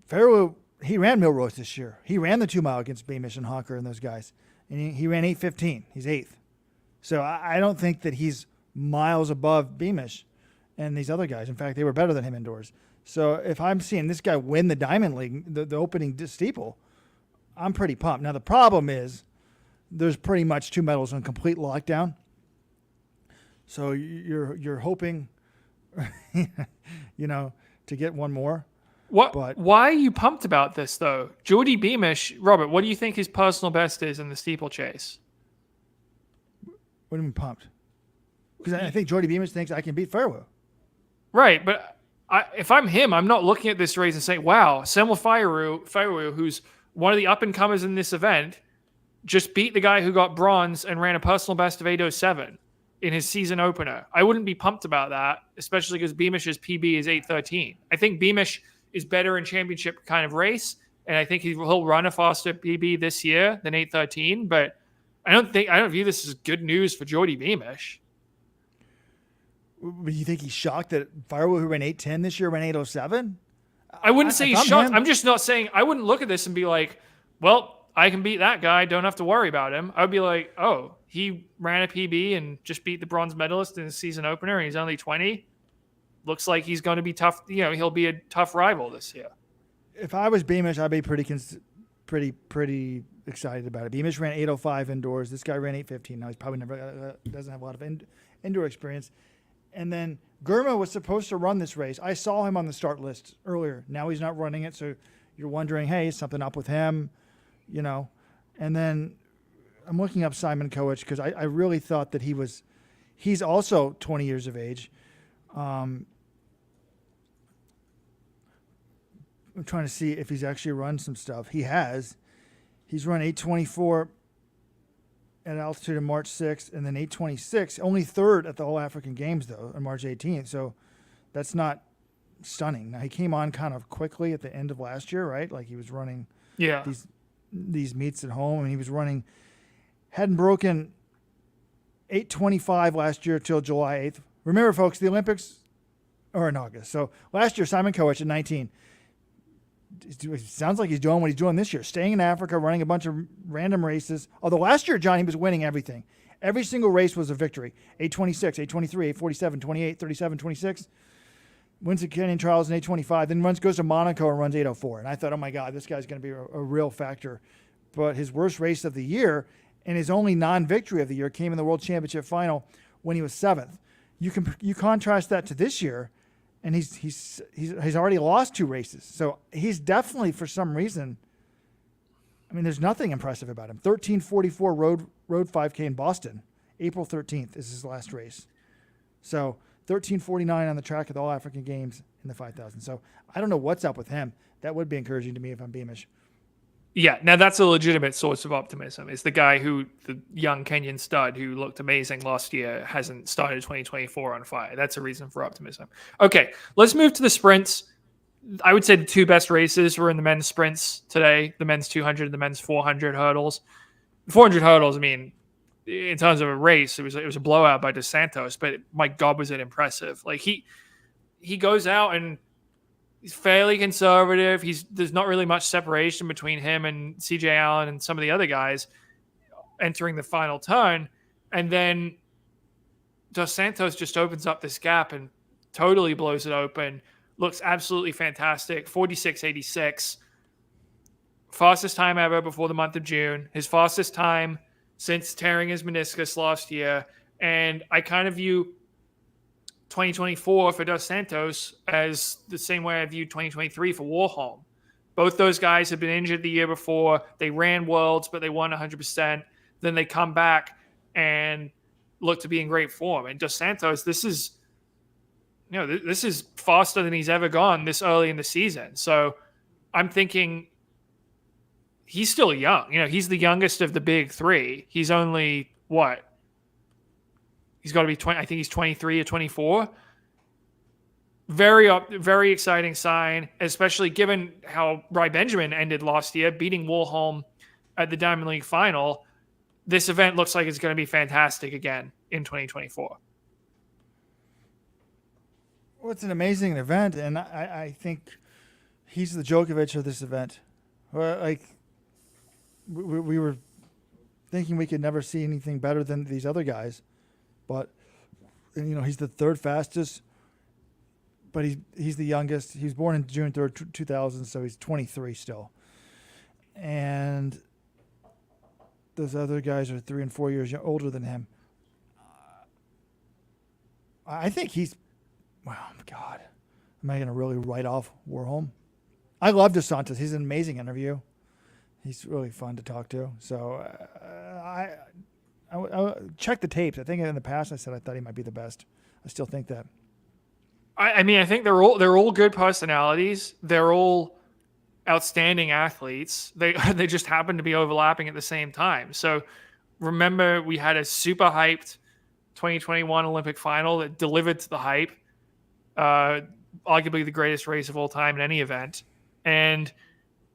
Farrell, he ran Millrose this year. He ran the 2 mile against Beamish and Honker and those guys, and he ran 8:15. He's 8th. So I don't think that he's miles above Beamish and these other guys. In fact, they were better than him indoors. So if I'm seeing this guy win the Diamond League, the opening steeple, I'm pretty pumped. Now the problem is there's pretty much 2 medals in complete lockdown. So you're hoping, to get one more. Why are you pumped about this though? Jordy Beamish, Robert, what do you think his personal best is in the steeplechase? What do you mean pumped? Because I think Jordy Beamish thinks I can beat Farrell. Right, but if I'm him, I'm not looking at this race and saying, wow, Samuel Farrell, who's one of the up-and-comers in this event, just beat the guy who got bronze and ran a personal best of 8:07 in his season opener. I wouldn't be pumped about that, especially because Beamish's PB is 8:13. I think Beamish is better in championship kind of race, and I think he'll run a faster PB this year than 8:13, but I don't view this as good news for Jordy Beamish. But you think he's shocked that Farrell, who ran 8:10 this year, ran 8:07? I wouldn't say he's shocked. I'm just not saying, I wouldn't look at this and be like, well, I can beat that guy. Don't have to worry about him. I would be like, oh, he ran a PB and just beat the bronze medalist in his season opener, and he's only 20. Looks like he's going to be tough. He'll be a tough rival this year. If I was Beamish, I'd be pretty excited about it. Beamish ran 8:05 indoors. This guy ran 8:15. Now he's probably never doesn't have a lot of indoor experience. And then Gurma was supposed to run this race. I saw him on the start list earlier. Now he's not running it, so you're wondering, hey, is something up with him? And then I'm looking up Simon Koech because I really thought that he's also 20 years of age. I'm trying to see if he's actually run some stuff. He has. He's run 8:24 at altitude on March 6th, and then 8:26, only 3rd at the All African Games, though, on March 18th. So that's not stunning. Now, he came on kind of quickly at the end of last year, right? Like he was running these meets at home, and he was hadn't broken 8:25 last year till July 8th. Remember, folks, the Olympics are in August. So last year, Simon Koech at 19. It sounds like he's doing what he's doing this year, staying in Africa, running a bunch of random races. Although last year, John, he was winning everything. Every single race was a victory. 8:26, 8:23, 8:47, 28, 37, 26. Wins the Kenyan trials in 8:25. Then goes to Monaco and runs 8:04. And I thought, oh, my God, this guy's going to be a real factor. But his worst race of the year and his only non-victory of the year came in the World Championship final when he was 7th. You contrast that to this year, and he's already lost 2 races. So he's definitely, for some reason, I mean, there's nothing impressive about him. 13:44 road 5K in Boston. April 13th is his last race. So 13:49 on the track at the All African Games in the 5,000. So I don't know what's up with him. That would be encouraging to me if I'm Beamish. Yeah, now that's a legitimate source of optimism. It's the guy the young Kenyan stud who looked amazing last year, hasn't started 2024 on fire. That's a reason for optimism. Okay, let's move to the sprints. I would say the 2 best races were in the men's sprints today, the men's 200 and the men's 400 hurdles. 400 hurdles, I mean, in terms of a race, it was a blowout by Dos Santos, but my God, was it impressive. Like he goes out and he's fairly conservative. There's not really much separation between him and CJ Allen and some of the other guys entering the final turn. And then Dos Santos just opens up this gap and totally blows it open. Looks absolutely fantastic. 46.86. Fastest time ever before the month of June. His fastest time since tearing his meniscus last year. And I kind of view 2024 for Dos Santos as the same way I viewed 2023 for Warholm. Both those guys had been injured the year before. They ran Worlds, but they won 100%. Then they come back and look to be in great form. And Dos Santos, this is faster than he's ever gone this early in the season. So I'm thinking he's still young. He's the youngest of the big 3. He's only what? He's got to be 20. I think he's 23 or 24. Very exciting sign, especially given how Rai Benjamin ended last year, beating Warholm at the Diamond League final. This event looks like it's going to be fantastic again in 2024. Well, it's an amazing event, and I think he's the Djokovic of this event. Like, we were thinking we could never see anything better than these other guys, but he's the third fastest, but he's the youngest. He was born in June 3rd, 2000, so he's 23 still. And those other guys are 3 and 4 years older than him. I think he's, wow, God, am I going to really write off Warholm? I love Santos. He's an amazing interview. He's really fun to talk to. So I check the tapes. I think in the past I said I thought he might be the best. I still think that. I mean, I think they're all good personalities. They're all outstanding athletes. They just happen to be overlapping at the same time. So remember, we had a super hyped 2021 Olympic final that delivered to the hype. Arguably the greatest race of all time in any event. And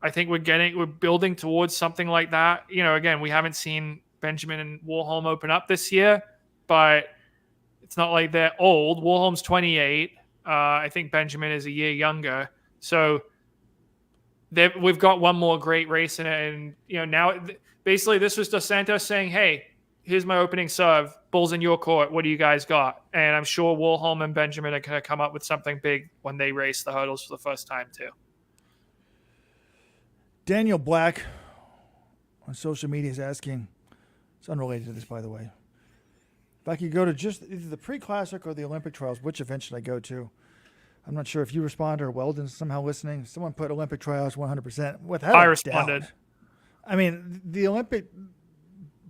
I think we're building towards something like that. Again, we haven't seen Benjamin and Warholm open up this year, but it's not like they're old. Warholm's 28. I think Benjamin is a year younger. So we've got one more great race in it. And, now basically this was Dos Santos saying, hey, here's my opening serve. Ball's in your court. What do you guys got? And I'm sure Warholm and Benjamin are going to come up with something big when they race the hurdles for the first time too. Daniel Black on social media is asking, it's unrelated to this, by the way, if I could go to just either the pre-classic or the Olympic trials, which event should I go to? I'm not sure if you respond or Weldon's somehow listening. Someone put Olympic trials 100%. Without I a responded. doubt. I mean, the Olympic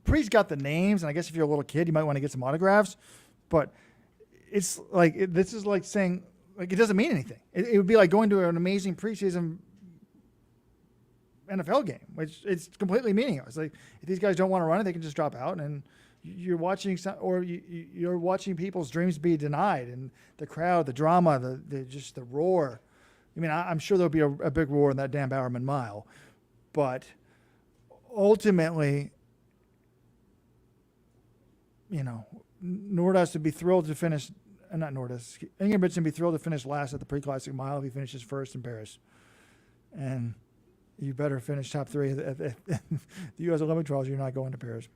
pre's got the names, and I guess if you're a little kid, you might want to get some autographs. But it's like this is like saying it doesn't mean anything. It would be like going to an amazing preseason NFL game, which it's completely meaningless. Like if these guys don't want to run it, they can just drop out, and you're watching you're watching people's dreams be denied, and the crowd, the drama, the roar. I mean, I'm sure there'll be a big roar in that damn Bowerman Mile, but ultimately, Nordas would be thrilled to finish. Not Nordas. Ingebrigtsen would be thrilled to finish last at the pre-classic mile if he finishes first in Paris, and you better finish top 3 at the U.S. Olympic trials. You're not going to Paris.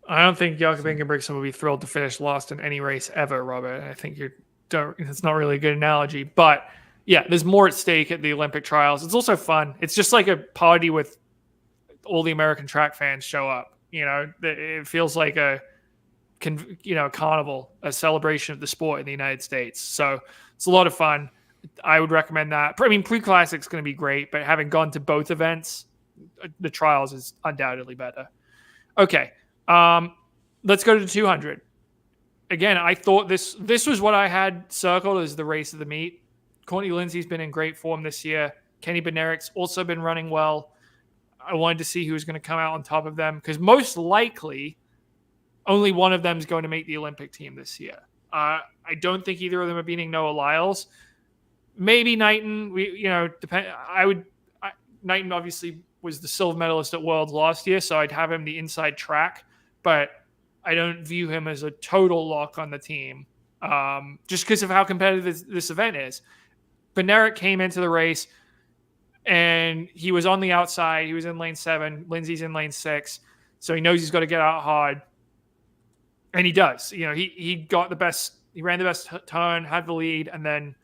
I don't think Jakob Ingebrigtsen would be thrilled to finish last in any race ever, Robert. I think it's not really a good analogy. But, yeah, there's more at stake at the Olympic trials. It's also fun. It's just like a party with all the American track fans show up. It feels like a carnival, a celebration of the sport in the United States. So it's a lot of fun. I would recommend that. I mean, pre-classic is going to be great, but having gone to both events, the trials is undoubtedly better. Okay, let's go to the 200. Again, I thought this was what I had circled as the race of the meet. Courtney Lindsay's been in great form this year. Kenny Bednarek's also been running well. I wanted to see who was going to come out on top of them because most likely only one of them is going to make the Olympic team this year. I don't think either of them are beating Noah Lyles. Maybe Knighton. Knighton obviously was the silver medalist at Worlds last year, so I'd have him the inside track, but I don't view him as a total lock on the team, just because of how competitive this event is. Bednaretk came into the race, and he was on the outside. He was in lane 7. Lindsay's in lane 6, so he knows he's got to get out hard, and he does. He got the best. He ran the best turn, had the lead, and then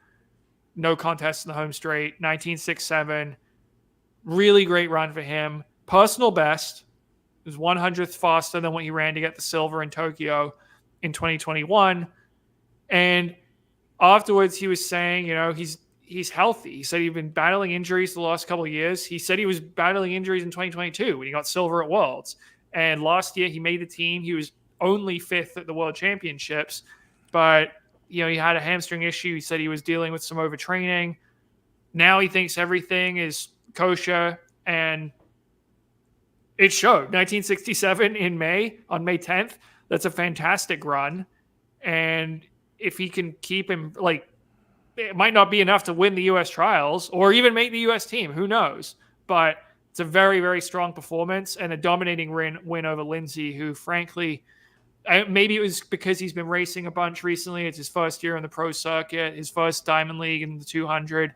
no contest in the home straight, 19.67. Really great run for him. Personal best. It was 100th faster than what he ran to get the silver in Tokyo in 2021. And afterwards, he was saying, he's healthy. He said he'd been battling injuries the last couple of years. He said he was battling injuries in 2022 when he got silver at Worlds. And last year, he made the team. He was only 5th at the World Championships, but he had a hamstring issue. He said he was dealing with some overtraining. Now he thinks everything is kosher, and it showed. 1967 on May 10th. That's a fantastic run. And if he can keep him, like, it might not be enough to win the U.S. trials or even make the U.S. team. Who knows? But it's a very, very strong performance and a dominating win over Lindsay, who, frankly, maybe it was because he's been racing a bunch recently. It's his first year on the pro circuit, his first Diamond League in the 200.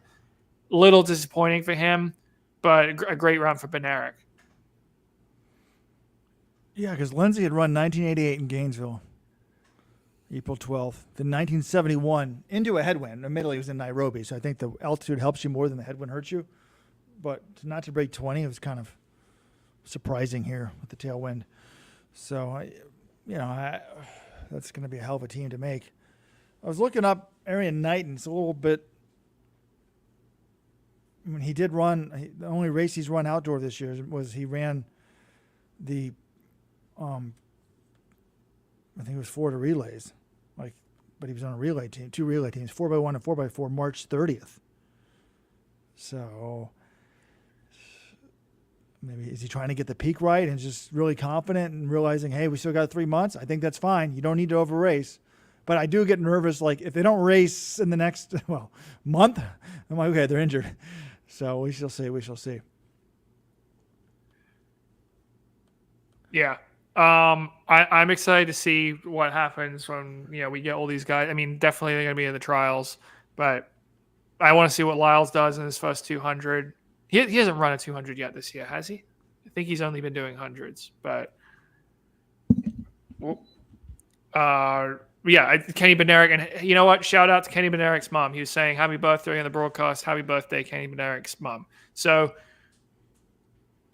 Little disappointing for him, but a great run for Bednaretk. Yeah, because Lindsay had run 1988 in Gainesville, April 12th. Then 1971 into a headwind. Admittedly, it was in Nairobi, so I think the altitude helps you more than the headwind hurts you. But not to break 20, it was kind of surprising here with the tailwind. So, that's going to be a hell of a team to make. I was looking up Arian Knighton. It's a little bit. I mean, he did run. The only race he's run outdoor this year was he ran the. I think it was 4 relays, but he was on a relay team, 2 relay teams, 4x1 and 4x4, March 30th. So maybe is he trying to get the peak right and just really confident and realizing, hey, we still got 3 months? I think that's fine. You don't need to over race. But I do get nervous, like if they don't race in the next month, I'm like, okay, they're injured. So we shall see. We shall see. Yeah. I'm excited to see what happens when we get all these guys. I mean, definitely they're going to be in the trials, but I want to see what Lyles does in his first 200. He hasn't run a 200 yet this year, has he? I think he's only been doing hundreds, but Kenny Bednaretk, and you know what? Shout out to Kenny Bednarek's mom. He was saying happy birthday on the broadcast. Happy birthday, Kenny Bednarek's mom. So.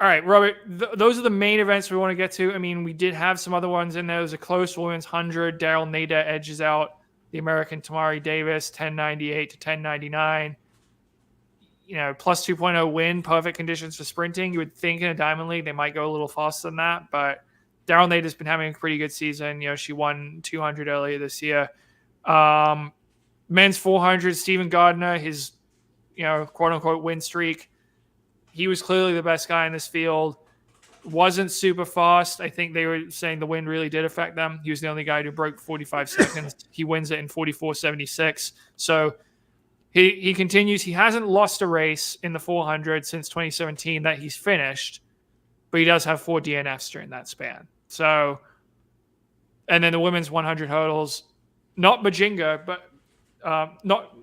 All right, Robert, those are the main events we want to get to. I mean, we did have some other ones in there. There's a close women's 100. Daryl Nader edges out the American Tamari Davis, 1098 to 1099. Plus 2.0 win, perfect conditions for sprinting. You would think in a Diamond League they might go a little faster than that, but Daryl Nader's been having a pretty good season. She won 200 earlier this year. Men's 400, Stephen Gardner, his, quote-unquote win streak. He was clearly the best guy in this field. Wasn't super fast. I think they were saying the wind really did affect them. He was the only guy who broke 45 seconds. He wins it in 44.76. So he continues. He hasn't lost a race in the 400 since 2017 that he's finished, but he does have 4 DNFs during that span. So, and then the women's 100 hurdles, not Majinga, but not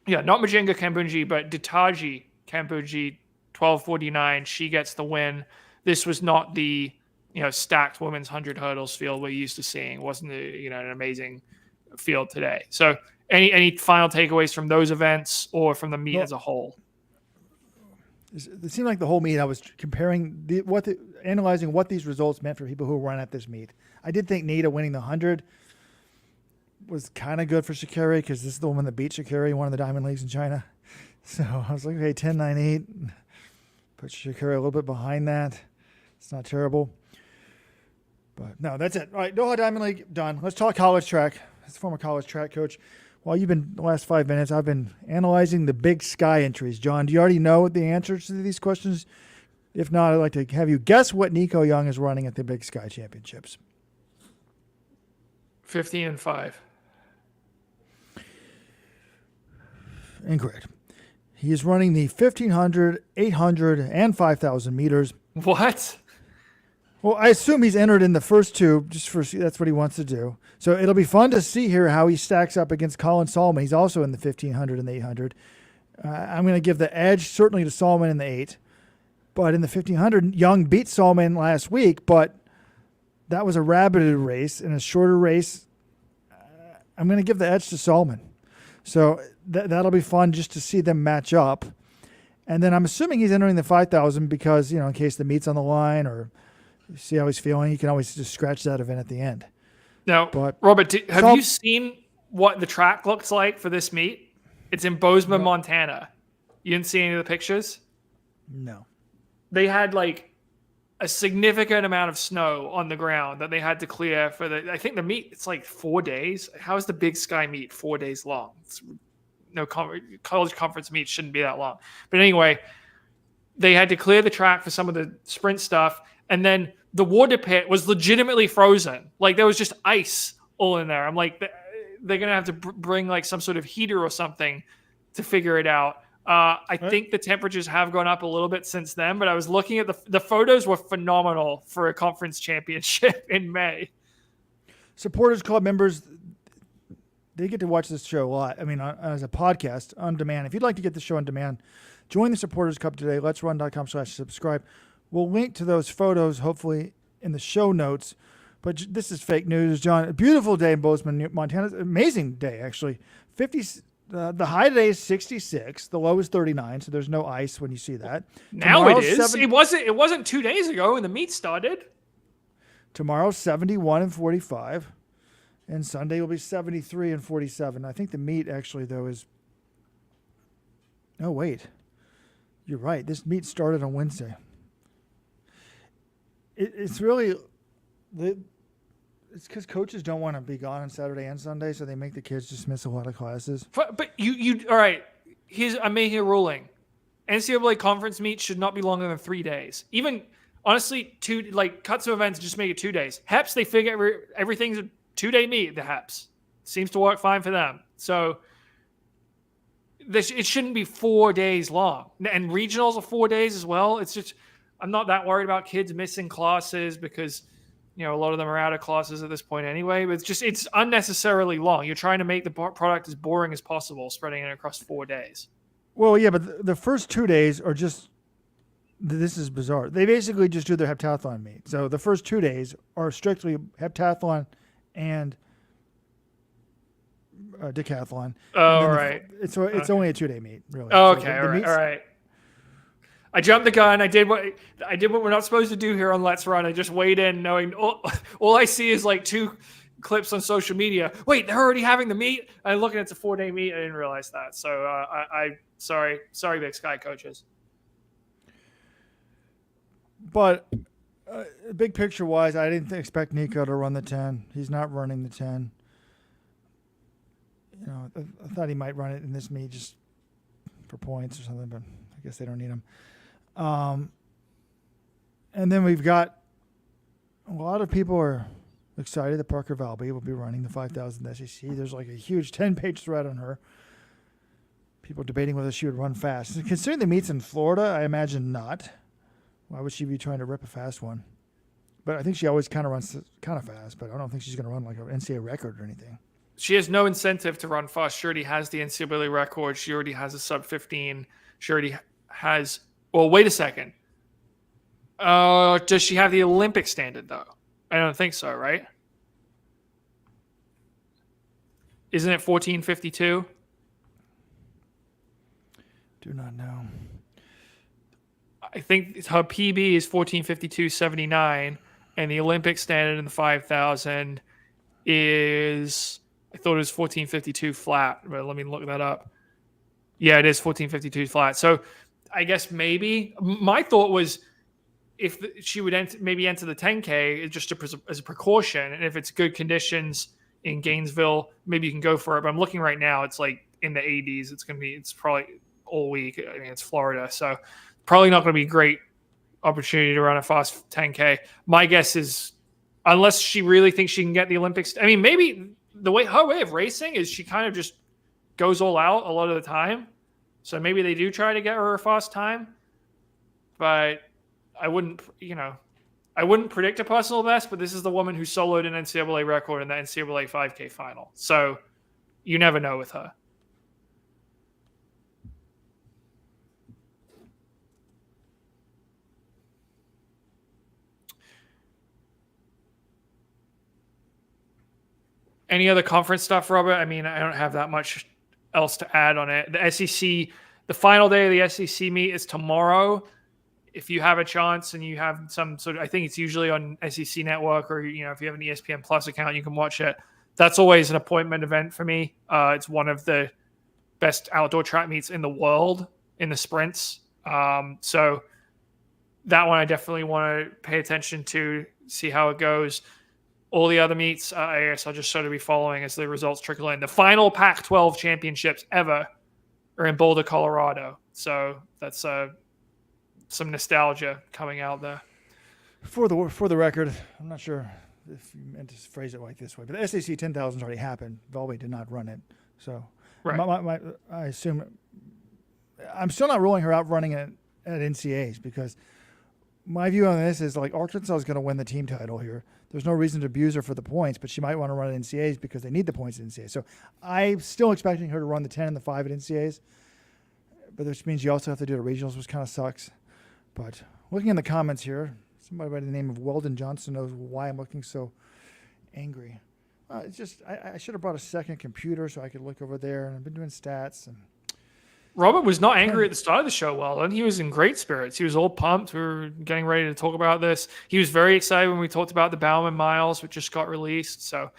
Majinga Kambunji, but Ditaji Kambunji, 12:49. She gets the win. This was not the stacked women's 100 hurdles field we're used to seeing. It wasn't an amazing field today. So any final takeaways from those events or from the meet as a whole? It seemed like the whole meet I was comparing analyzing what these results meant for people who run at this meet. I did think Nita winning the 100 was kind of good for Sha'Carri because this is the woman that beat Sha'Carri in one of the Diamond Leagues in China. So I was like, okay, 10.98. Put Sha'Carri a little bit behind that. It's not terrible. But no, that's it. All right, Doha Diamond League, done. Let's talk college track. As a former college track coach, while you've been the last 5 minutes, I've been analyzing the Big Sky entries. John, do you already know the answers to these questions? If not, I'd like to have you guess what Nico Young is running at the Big Sky Championships. 15-5. Incorrect. He is running the 1,500, 800, and 5,000 meters. What? Well, I assume he's entered in the first 2, that's what he wants to do. So it'll be fun to see here how he stacks up against Colin Solomon. He's also in the 1,500 and the 800. I'm going to give the edge certainly to Solomon in the 8. But in the 1,500, Young beat Solomon last week, but that was a rabbited race. In a shorter race, I'm going to give the edge to Solomon. So that'll be fun just to see them match up. And then I'm assuming he's entering the 5,000 because, in case the meet's on the line or see how he's feeling, you can always just scratch that event at the end. Now, but Robert, have you seen what the track looks like for this meet? It's in Bozeman, Montana. You didn't see any of the pictures? No. They had a significant amount of snow on the ground that they had to clear for I think the meet, it's 4 days. How is the Big Sky meet 4 days long? College conference meet shouldn't be that long. But anyway, they had to clear the track for some of the sprint stuff. And then the water pit was legitimately frozen. Like there was just ice all in there. I'm like, they're gonna have to bring like some sort of heater or something to figure it out. I think the temperatures have gone up a little bit since then, but I was looking at the photos were phenomenal for a conference championship in May. Supporters Club members, they get to watch this show a lot. I mean, as a podcast on demand. If you'd like to get the show on demand, join the Supporters Club today. Let'sRun.com/subscribe. We'll link to those photos, hopefully, in the show notes. But this is fake news, John. A beautiful day in Bozeman, Montana. Amazing day, actually. The high today is 66. The low is 39, so there's no ice when you see that. Now it is. It wasn't 2 days ago when the meet started. Tomorrow's 71 and 45. And Sunday will be 73 and 47. I think the meet actually, though, is... Oh, wait. You're right. This meet started on Wednesday. It's really... It's because coaches don't want to be gone on Saturday and Sunday, so they make the kids just miss a lot of classes. But you all right. I'm making a ruling. NCAA conference meets should not be longer than 3 days. Even honestly, cut some events, just make it 2 days. HEPs, they figure everything's a 2-day meet. The HEPs seems to work fine for them. So it shouldn't be 4 days long. And regionals are 4 days as well. It's just I'm not that worried about kids missing classes because. A lot of them are out of classes at this point anyway. But it's unnecessarily long. You're trying to make the product as boring as possible, spreading it across 4 days. Well, yeah, but the first 2 days are just. This is bizarre. They basically just do their heptathlon meet. So the first 2 days are strictly heptathlon and decathlon. Oh, right. It's only a 2-day meat, really. Oh, okay, all right. I jumped the gun. I did what we're not supposed to do here on Let's Run. I just weighed in, knowing all I see is like 2 clips on social media. Wait, they're already having the meet. I'm looking at the 4-day meet. I didn't realize that. So sorry, Big Sky coaches. But big picture wise, I didn't expect Nico to run the 10. He's not running the 10. I thought he might run it in this meet just for points or something, but I guess they don't need him. And then we've got a lot of people are excited that Parker Valby will be running the 5,000 SEC. There's like a huge 10-page thread on her. People debating whether she would run fast. And considering the meets in Florida, I imagine not. Why would she be trying to rip a fast one? But I think she always kind of runs kind of fast, but I don't think she's going to run like an NCAA record or anything. She has no incentive to run fast. She already has the NCAA record. She already has a sub 15. She already has... Well, wait a second. Does she have the Olympic standard, though? I don't think so, right? Isn't it 14:52? Do not know. I think her PB is 14:52.79, and the Olympic standard in the 5,000 is... I thought it was 14:52 flat, but let me look that up. Yeah, it is 14:52 flat. So I guess maybe my thought was if she would maybe enter the 10K just as a precaution, and if it's good conditions in Gainesville, maybe you can go for it. But I'm looking right now; it's like in the 80s. It's probably all week. I mean, it's Florida, so probably not going to be a great opportunity to run a fast 10K. My guess is, unless she really thinks she can get the Olympics. I mean, maybe her way of racing is she kind of just goes all out a lot of the time. So maybe they do try to get her a fast time, but I wouldn't predict a personal best, but this is the woman who soloed an NCAA record in the NCAA 5K final. So you never know with her. Any other conference stuff, Robert? I mean, I don't have that much else to add on it. The SEC, the final day of the SEC meet is tomorrow. If you have a chance and you have some sort of, I think it's usually on SEC Network, or if you have an ESPN Plus account, you can watch it. That's always an appointment event for me. It's one of the best outdoor track meets in the world in the sprints. So that one I definitely want to pay attention to, see how it goes. All the other meets, I guess I'll just sort of be following as the results trickle in. The final Pac-12 championships ever are in Boulder, Colorado. So that's some nostalgia coming out there. For the record, I'm not sure if you meant to phrase it like this way, but the SAC 10,000's already happened. Volpe did not run it, so right. I assume I'm still not ruling her out running it at NCAAs because my view on this is like Arkansas is going to win the team title here. There's no reason to abuse her for the points, but she might want to run at NCAAs because they need the points at NCAAs. So I'm still expecting her to run the 10 and the 5 at NCAAs, but this means you also have to do the regionals, which kind of sucks. But looking in the comments here, somebody by the name of Weldon Johnson knows why I'm looking so angry. It's just I should have brought a second computer so I could look over there, and I've been doing stats. And Robert was not angry at the start of the show, Weldon. He was in great spirits. He was all pumped. We were getting ready to talk about this. He was very excited when we talked about the Bowerman Miles, which just got released. So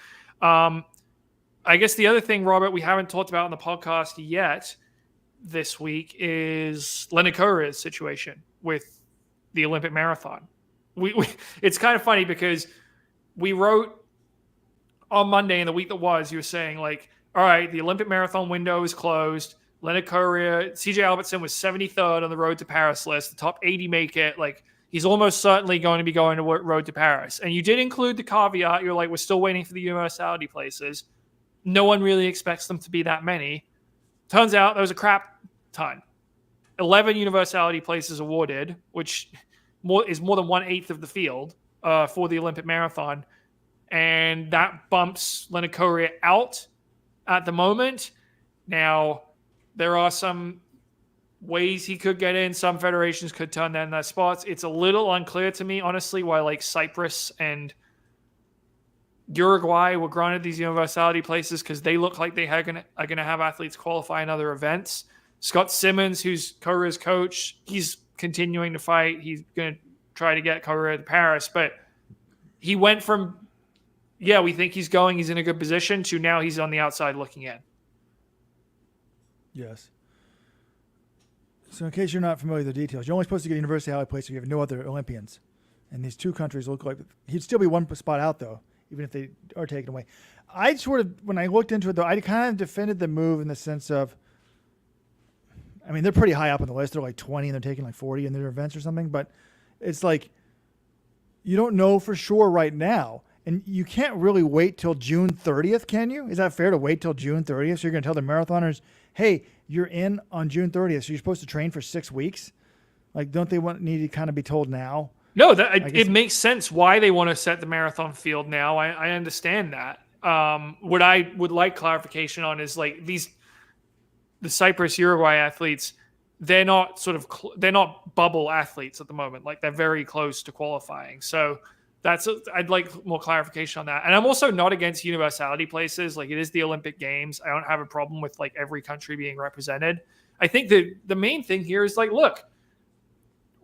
I guess the other thing, Robert, we haven't talked about on the podcast yet this week is Leonard Courier's situation with the Olympic marathon. It's kind of funny because we wrote on Monday in the week that was, you were saying like, all right, the Olympic marathon window is closed. Leonard Courier, CJ Albertson was 73rd on the Road to Paris list. The top 80 make it. Like, he's almost certainly going to be going to Road to Paris. And you did include the caveat. You're like, we're still waiting for the universality places. No one really expects them to be that many. Turns out there was a crap ton. 11 universality places awarded, which is more than 1/8 of the field for the Olympic marathon. And that bumps Leonard Courier out at the moment. Now, there are some ways he could get in. Some federations could turn down their spots. It's a little unclear to me, honestly, why like Cyprus and Uruguay were granted these universality places because they look like they are going to have athletes qualify in other events. Scott Simmons, who's Courier's coach, he's continuing to fight. He's going to try to get Courier to Paris. But he went from, we think he's in a good position, to now he's on the outside looking in. Yes. So in case you're not familiar with the details, you're only supposed to get a universality place if you have no other Olympians. And these two countries look like he'd still be one spot out, though, even if they are taken away. I sort of, when I looked into it, though, I kind of defended the move in the sense of, I mean, they're pretty high up on the list. They're like 20 and they're taking like 40 in their events or something. But it's like, you don't know for sure right now. And you can't really wait till June 30th, can you? Is that fair to wait till June 30th? So you're going to tell the marathoners, hey, you're in on June 30th, so you're supposed to train for 6 weeks? Like, don't they need to kind of be told now? No, it makes sense why they want to set the marathon field now. I understand that. What I would like clarification on is like the Cyprus Uruguay athletes, they're not they're not bubble athletes at the moment. Like, they're very close to qualifying. So I'd like more clarification on that. And I'm also not against universality places. Like, it is the Olympic Games. I don't have a problem with like every country being represented. I think that the main thing here is like, look,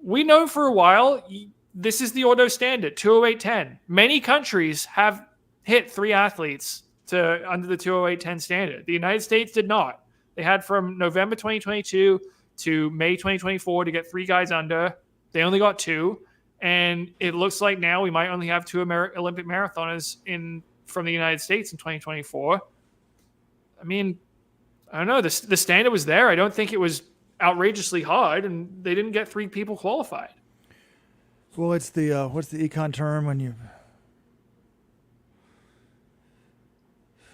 we know for a while this is the auto standard, 208.10. Many countries have hit 3 athletes under the 208.10 standard. The United States did not. They had from November 2022 to May 2024 to get 3 guys under. They only got 2. And it looks like now we might only have 2 Olympic marathoners from the United States in 2024. I mean, I don't know. The standard was there. I don't think it was outrageously hard, and they didn't get 3 people qualified. Well, it's the what's the econ term when you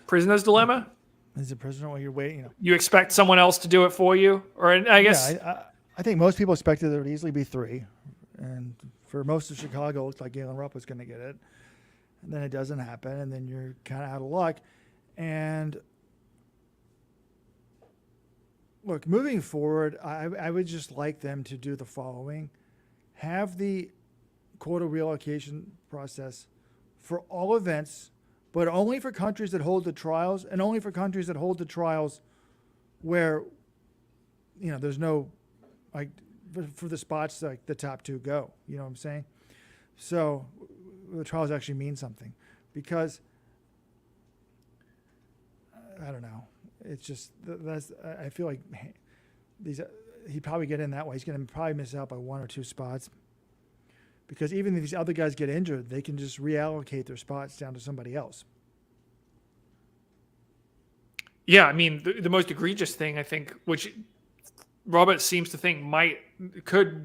prisoner's dilemma? Is it prisoner when you're waiting? You expect someone else to do it for you, or I guess I think most people expected there would easily be 3, and for most of Chicago, it looks like Galen Rupp was going to get it. And then it doesn't happen, and then you're kind of out of luck. And look, moving forward, I would just like them to do the following. Have the quota reallocation process for all events, but only for countries that hold the trials, and only for countries that hold the trials where, there's no, like, for the spots like the top 2 go. You know what I'm saying? So the trials actually mean something, because I don't know. It's just I feel like he'd probably get in that way. He's going to probably miss out by 1 or 2 spots, because even if these other guys get injured, they can just reallocate their spots down to somebody else. Yeah, I mean, the most egregious thing, I think, which Robert seems to think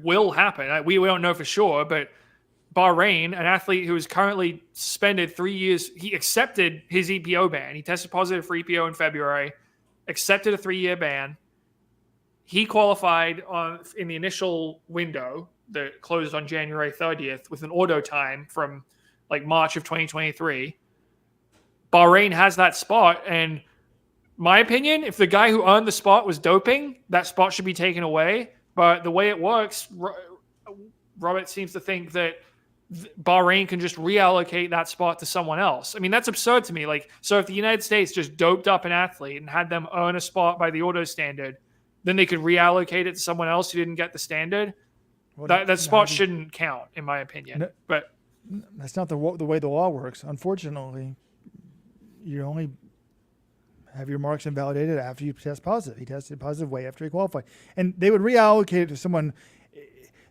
will happen. We don't know for sure, but Bahrain, an athlete who is currently suspended 3 years. He accepted his EPO ban. He tested positive for EPO in February, accepted a 3-year ban. He qualified in the initial window that closed on January 30th with an auto time from like March of 2023. Bahrain has that spot, and my opinion, if the guy who earned the spot was doping, that spot should be taken away. But the way it works, Robert seems to think that Bahrain can just reallocate that spot to someone else. I mean, that's absurd to me. Like, so if the United States just doped up an athlete and had them earn a spot by the auto standard, then they could reallocate it to someone else who didn't get the standard. That spot shouldn't count, in my opinion. No, but that's not the way the law works. Unfortunately, you only have your marks invalidated after you test positive. He tested positive way after he qualified. And they would reallocate it to someone.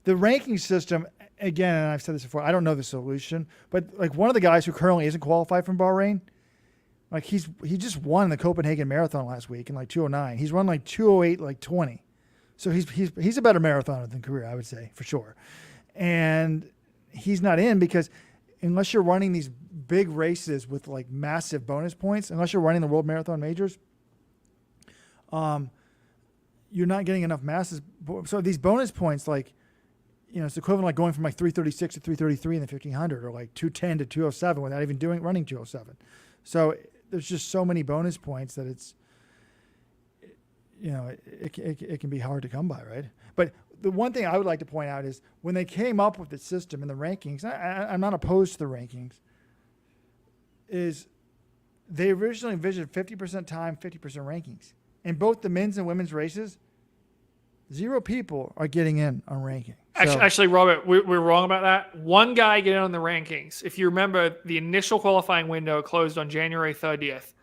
The ranking system, again, and I've said this before, I don't know the solution, but like one of the guys who currently isn't qualified from Bahrain, like he just won the Copenhagen Marathon last week in like 2:09. He's run like 2:08, like 20. So he's a better marathoner than Career, I would say, for sure. And he's not in because unless you're running these big races with like massive bonus points, unless you're running the World Marathon Majors, you're not getting enough masses. So these bonus points, like, you know, it's equivalent like going from like 336 to 333 in the 1500, or like 210 to 207 without even running 207. So there's just so many bonus points that it's, you know, it can be hard to come by, right? But the one thing I would like to point out is when they came up with the system and the rankings, I'm not opposed to the rankings, is they originally envisioned 50% time, 50% rankings. In both the men's and women's races, 0 people are getting in on ranking. Actually, Robert, we're wrong about that. One guy get in on the rankings. If you remember, the initial qualifying window closed on January 30th.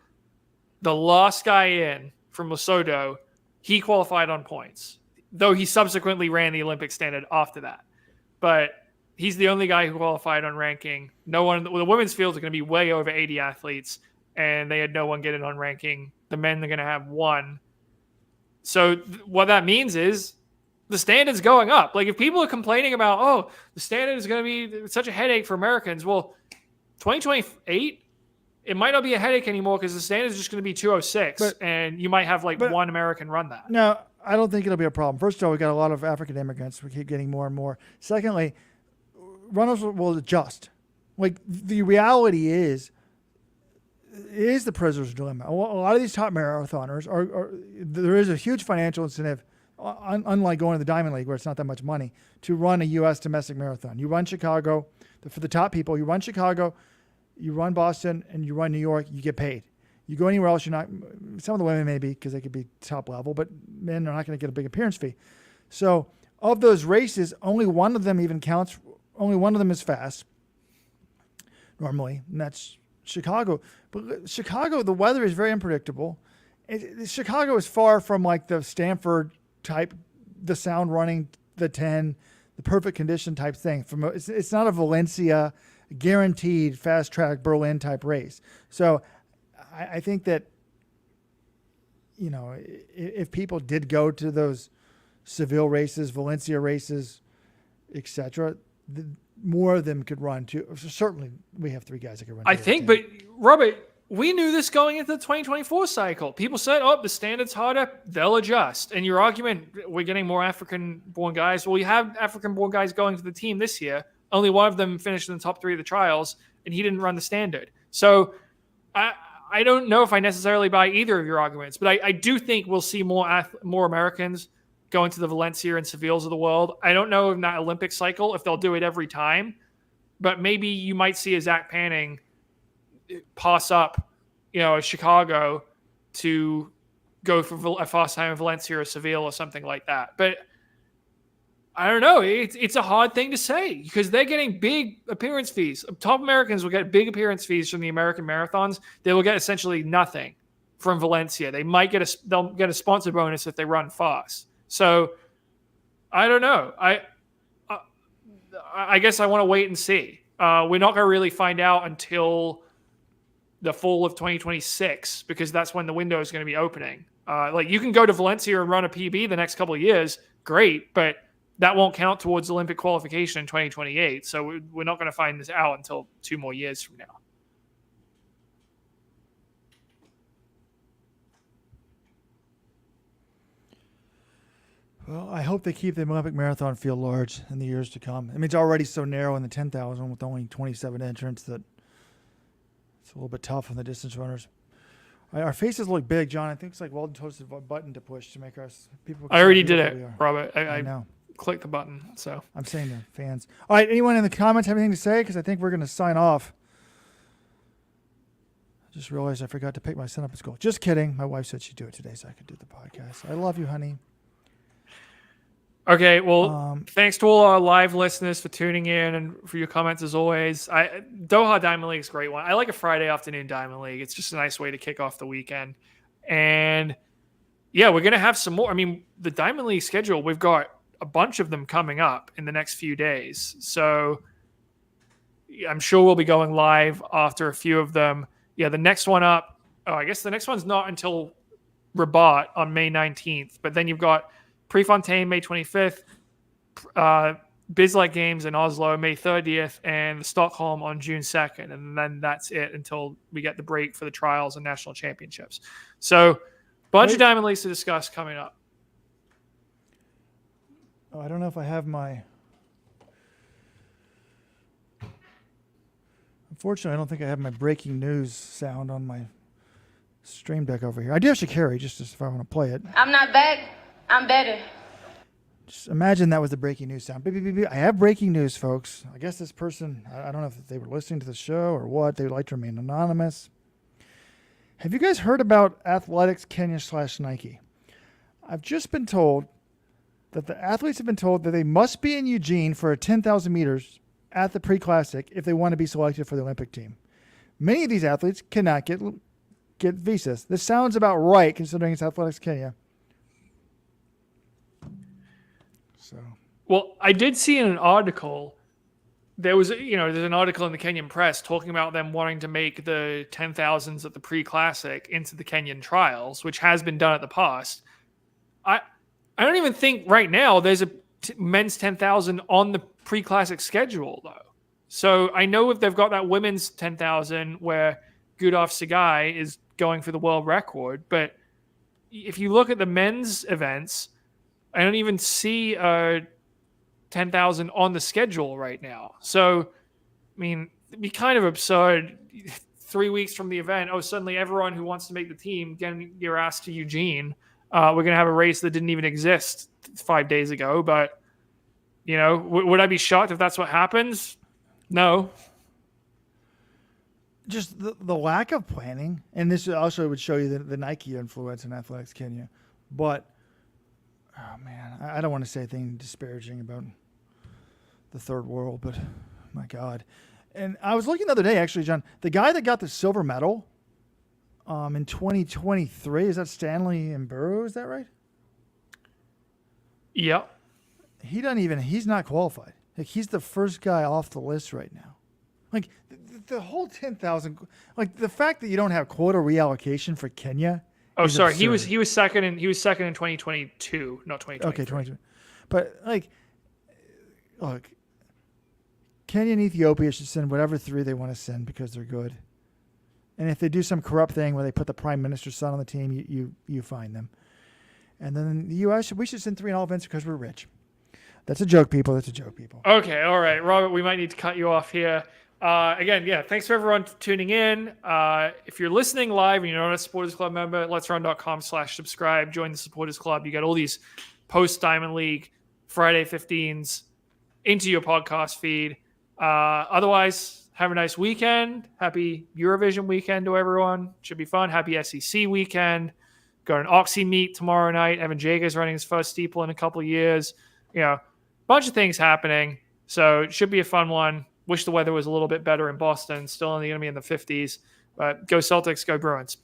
The last guy in from Lesotho, he qualified on points, though he subsequently ran the Olympic standard after that. But he's the only guy who qualified on ranking. No one. The women's field is going to be way over 80 athletes, and they had no one get in on ranking. The men are going to have 1. So what that means is the standard's going up. Like if people are complaining about, oh, the standard is going to be such a headache for Americans. Well, 2028, it might not be a headache anymore because the standard is just going to be 206, and you might have like one American run that. No, I don't think it'll be a problem. First of all, we got a lot of African immigrants. We keep getting more and more. Secondly, runners will adjust. Like the reality is the prisoner's dilemma. A lot of these top marathoners there is a huge financial incentive, unlike going to the Diamond League where it's not that much money, to run a U.S. domestic marathon. You run Chicago, for the top people, you run Chicago, you run Boston, and you run New York, you get paid. You go anywhere else, you're not. Some of the women may be because they could be top level, but men are not going to get a big appearance fee. So of those races, only one of them even counts. Only one of them is fast normally, and that's Chicago. But Chicago, the weather is very unpredictable. Chicago is far from like the Stanford type, the sound running, the 10, the perfect condition type thing. It's not a Valencia guaranteed fast track Berlin type race. So I think that, you know, if people did go to those Seville races, Valencia races, etc., more of them could run too. Certainly, we have 3 guys that could run. I think, but Robert, we knew this going into the 2024 cycle. People said, "Oh, the standard's harder; they'll adjust." And your argument, we're getting more African-born guys. Well, we have African-born guys going to the team this year. Only one of them finished in the top 3 of the trials, and he didn't run the standard. So, I don't know if I necessarily buy either of your arguments, but I do think we'll see more Americans going to the Valencia and Sevilles of the world. I don't know in that Olympic cycle if they'll do it every time, but maybe you might see a Zach Panning pass up, you know, Chicago to go for a fast time in Valencia or Seville or something like that. But I don't know. It's a hard thing to say because they're getting big appearance fees. Top Americans will get big appearance fees from the American marathons. They will get essentially nothing from Valencia. They'll get a sponsor bonus if they run fast. So I don't know. I guess I want to wait and see. We're not going to really find out until the fall of 2026 because that's when the window is going to be opening. Like you can go to Valencia and run a PB the next couple of years, great, but that won't count towards Olympic qualification in 2028. So we're not going to find this out until 2 more years from now. Well, I hope they keep the Olympic marathon field large in the years to come. I mean, it's already so narrow in the 10,000 with only 27 entrants that it's a little bit tough on the distance runners. Our faces look big, John. I think it's like Weldon toasted a button to push to make us people. I already did it, Robert. I know. Click the button. So I'm saying to fans. All right, anyone in the comments have anything to say? Because I think we're going to sign off. I just realized I forgot to pick my son up at school. Just kidding. My wife said she'd do it today so I could do the podcast. I love you, honey. Okay, well, thanks to all our live listeners for tuning in and for your comments as always. Doha Diamond League is a great one. I like a Friday afternoon Diamond League. It's just a nice way to kick off the weekend. And yeah, we're going to have some more. I mean, the Diamond League schedule, we've got a bunch of them coming up in the next few days. So I'm sure we'll be going live after a few of them. Yeah, the next one up, I guess the next one's not until Rabat on May 19th. But then you've got Prefontaine, May 25th, Bislett Games in Oslo, May 30th, and Stockholm on June 2nd. And then that's it until we get the break for the trials and national championships. So, bunch of Diamond Leagues to discuss coming up. Oh, I don't know if I have my... Unfortunately, I don't think I have my breaking news sound on my stream deck over here. I do have Shakari, just if I want to play it. I'm not back. I'm better. Just imagine that was the breaking news sound. Beep, beep, beep, beep. I have breaking news, folks. I guess this person, I don't know if they were listening to the show or what. They would like to remain anonymous. Have you guys heard about Athletics Kenya / Nike? I've just been told that the athletes have been told that they must be in Eugene for a 10,000 meters at the pre-classic if they want to be selected for the Olympic team. Many of these athletes cannot get visas. This sounds about right considering it's Athletics Kenya. So, well, I did see in an article, there's an article in the Kenyan press talking about them wanting to make the 10,000s at the pre-classic into the Kenyan trials, which has been done at the past. I don't even think right now there's a men's 10,000 on the pre-classic schedule though. So I know if they've got that women's 10,000 where Gudaf Sagai is going for the world record, but if you look at the men's events, I don't even see 10,000 on the schedule right now. So, I mean, it'd be kind of absurd 3 weeks from the event. Oh, suddenly everyone who wants to make the team getting your ass to Eugene. We're going to have a race that didn't even exist 5 days ago. But, would I be shocked if that's what happens? No. Just the lack of planning. And this also would show you the Nike influence in Athletics Kenya. But, oh, man, I don't want to say anything disparaging about the third world, but my God. And I was looking the other day, actually, John, the guy that got the silver medal in 2023, is that Stanley Mburu? Is that right? Yeah. He's not qualified. Like, he's the first guy off the list right now. Like, the whole 10,000, like, the fact that you don't have quota reallocation for Kenya. Oh, sorry. Absurd. He was second in 2022, not 2023. Okay, 22. But like, look, Kenya and Ethiopia should send whatever three they want to send because they're good. And if they do some corrupt thing where they put the prime minister's son on the team, you find them. And then the U.S. we should send three in all events because we're rich. That's a joke, people. That's a joke, people. Okay, all right, Robert. We might need to cut you off here. Again, yeah, thanks for everyone tuning in. If you're listening live and you're not a Supporters Club member, letsrun.com/subscribe. Join the Supporters Club. You get all these post-Diamond League Friday 15s into your podcast feed. Otherwise, have a nice weekend. Happy Eurovision weekend to everyone. Should be fun. Happy SEC weekend. Got an Oxy meet tomorrow night. Evan Jager's running his first steeple in a couple of years. Bunch of things happening. So it should be a fun one. Wish the weather was a little bit better in Boston. Still only going to be in the 50s. But go Celtics, go Bruins.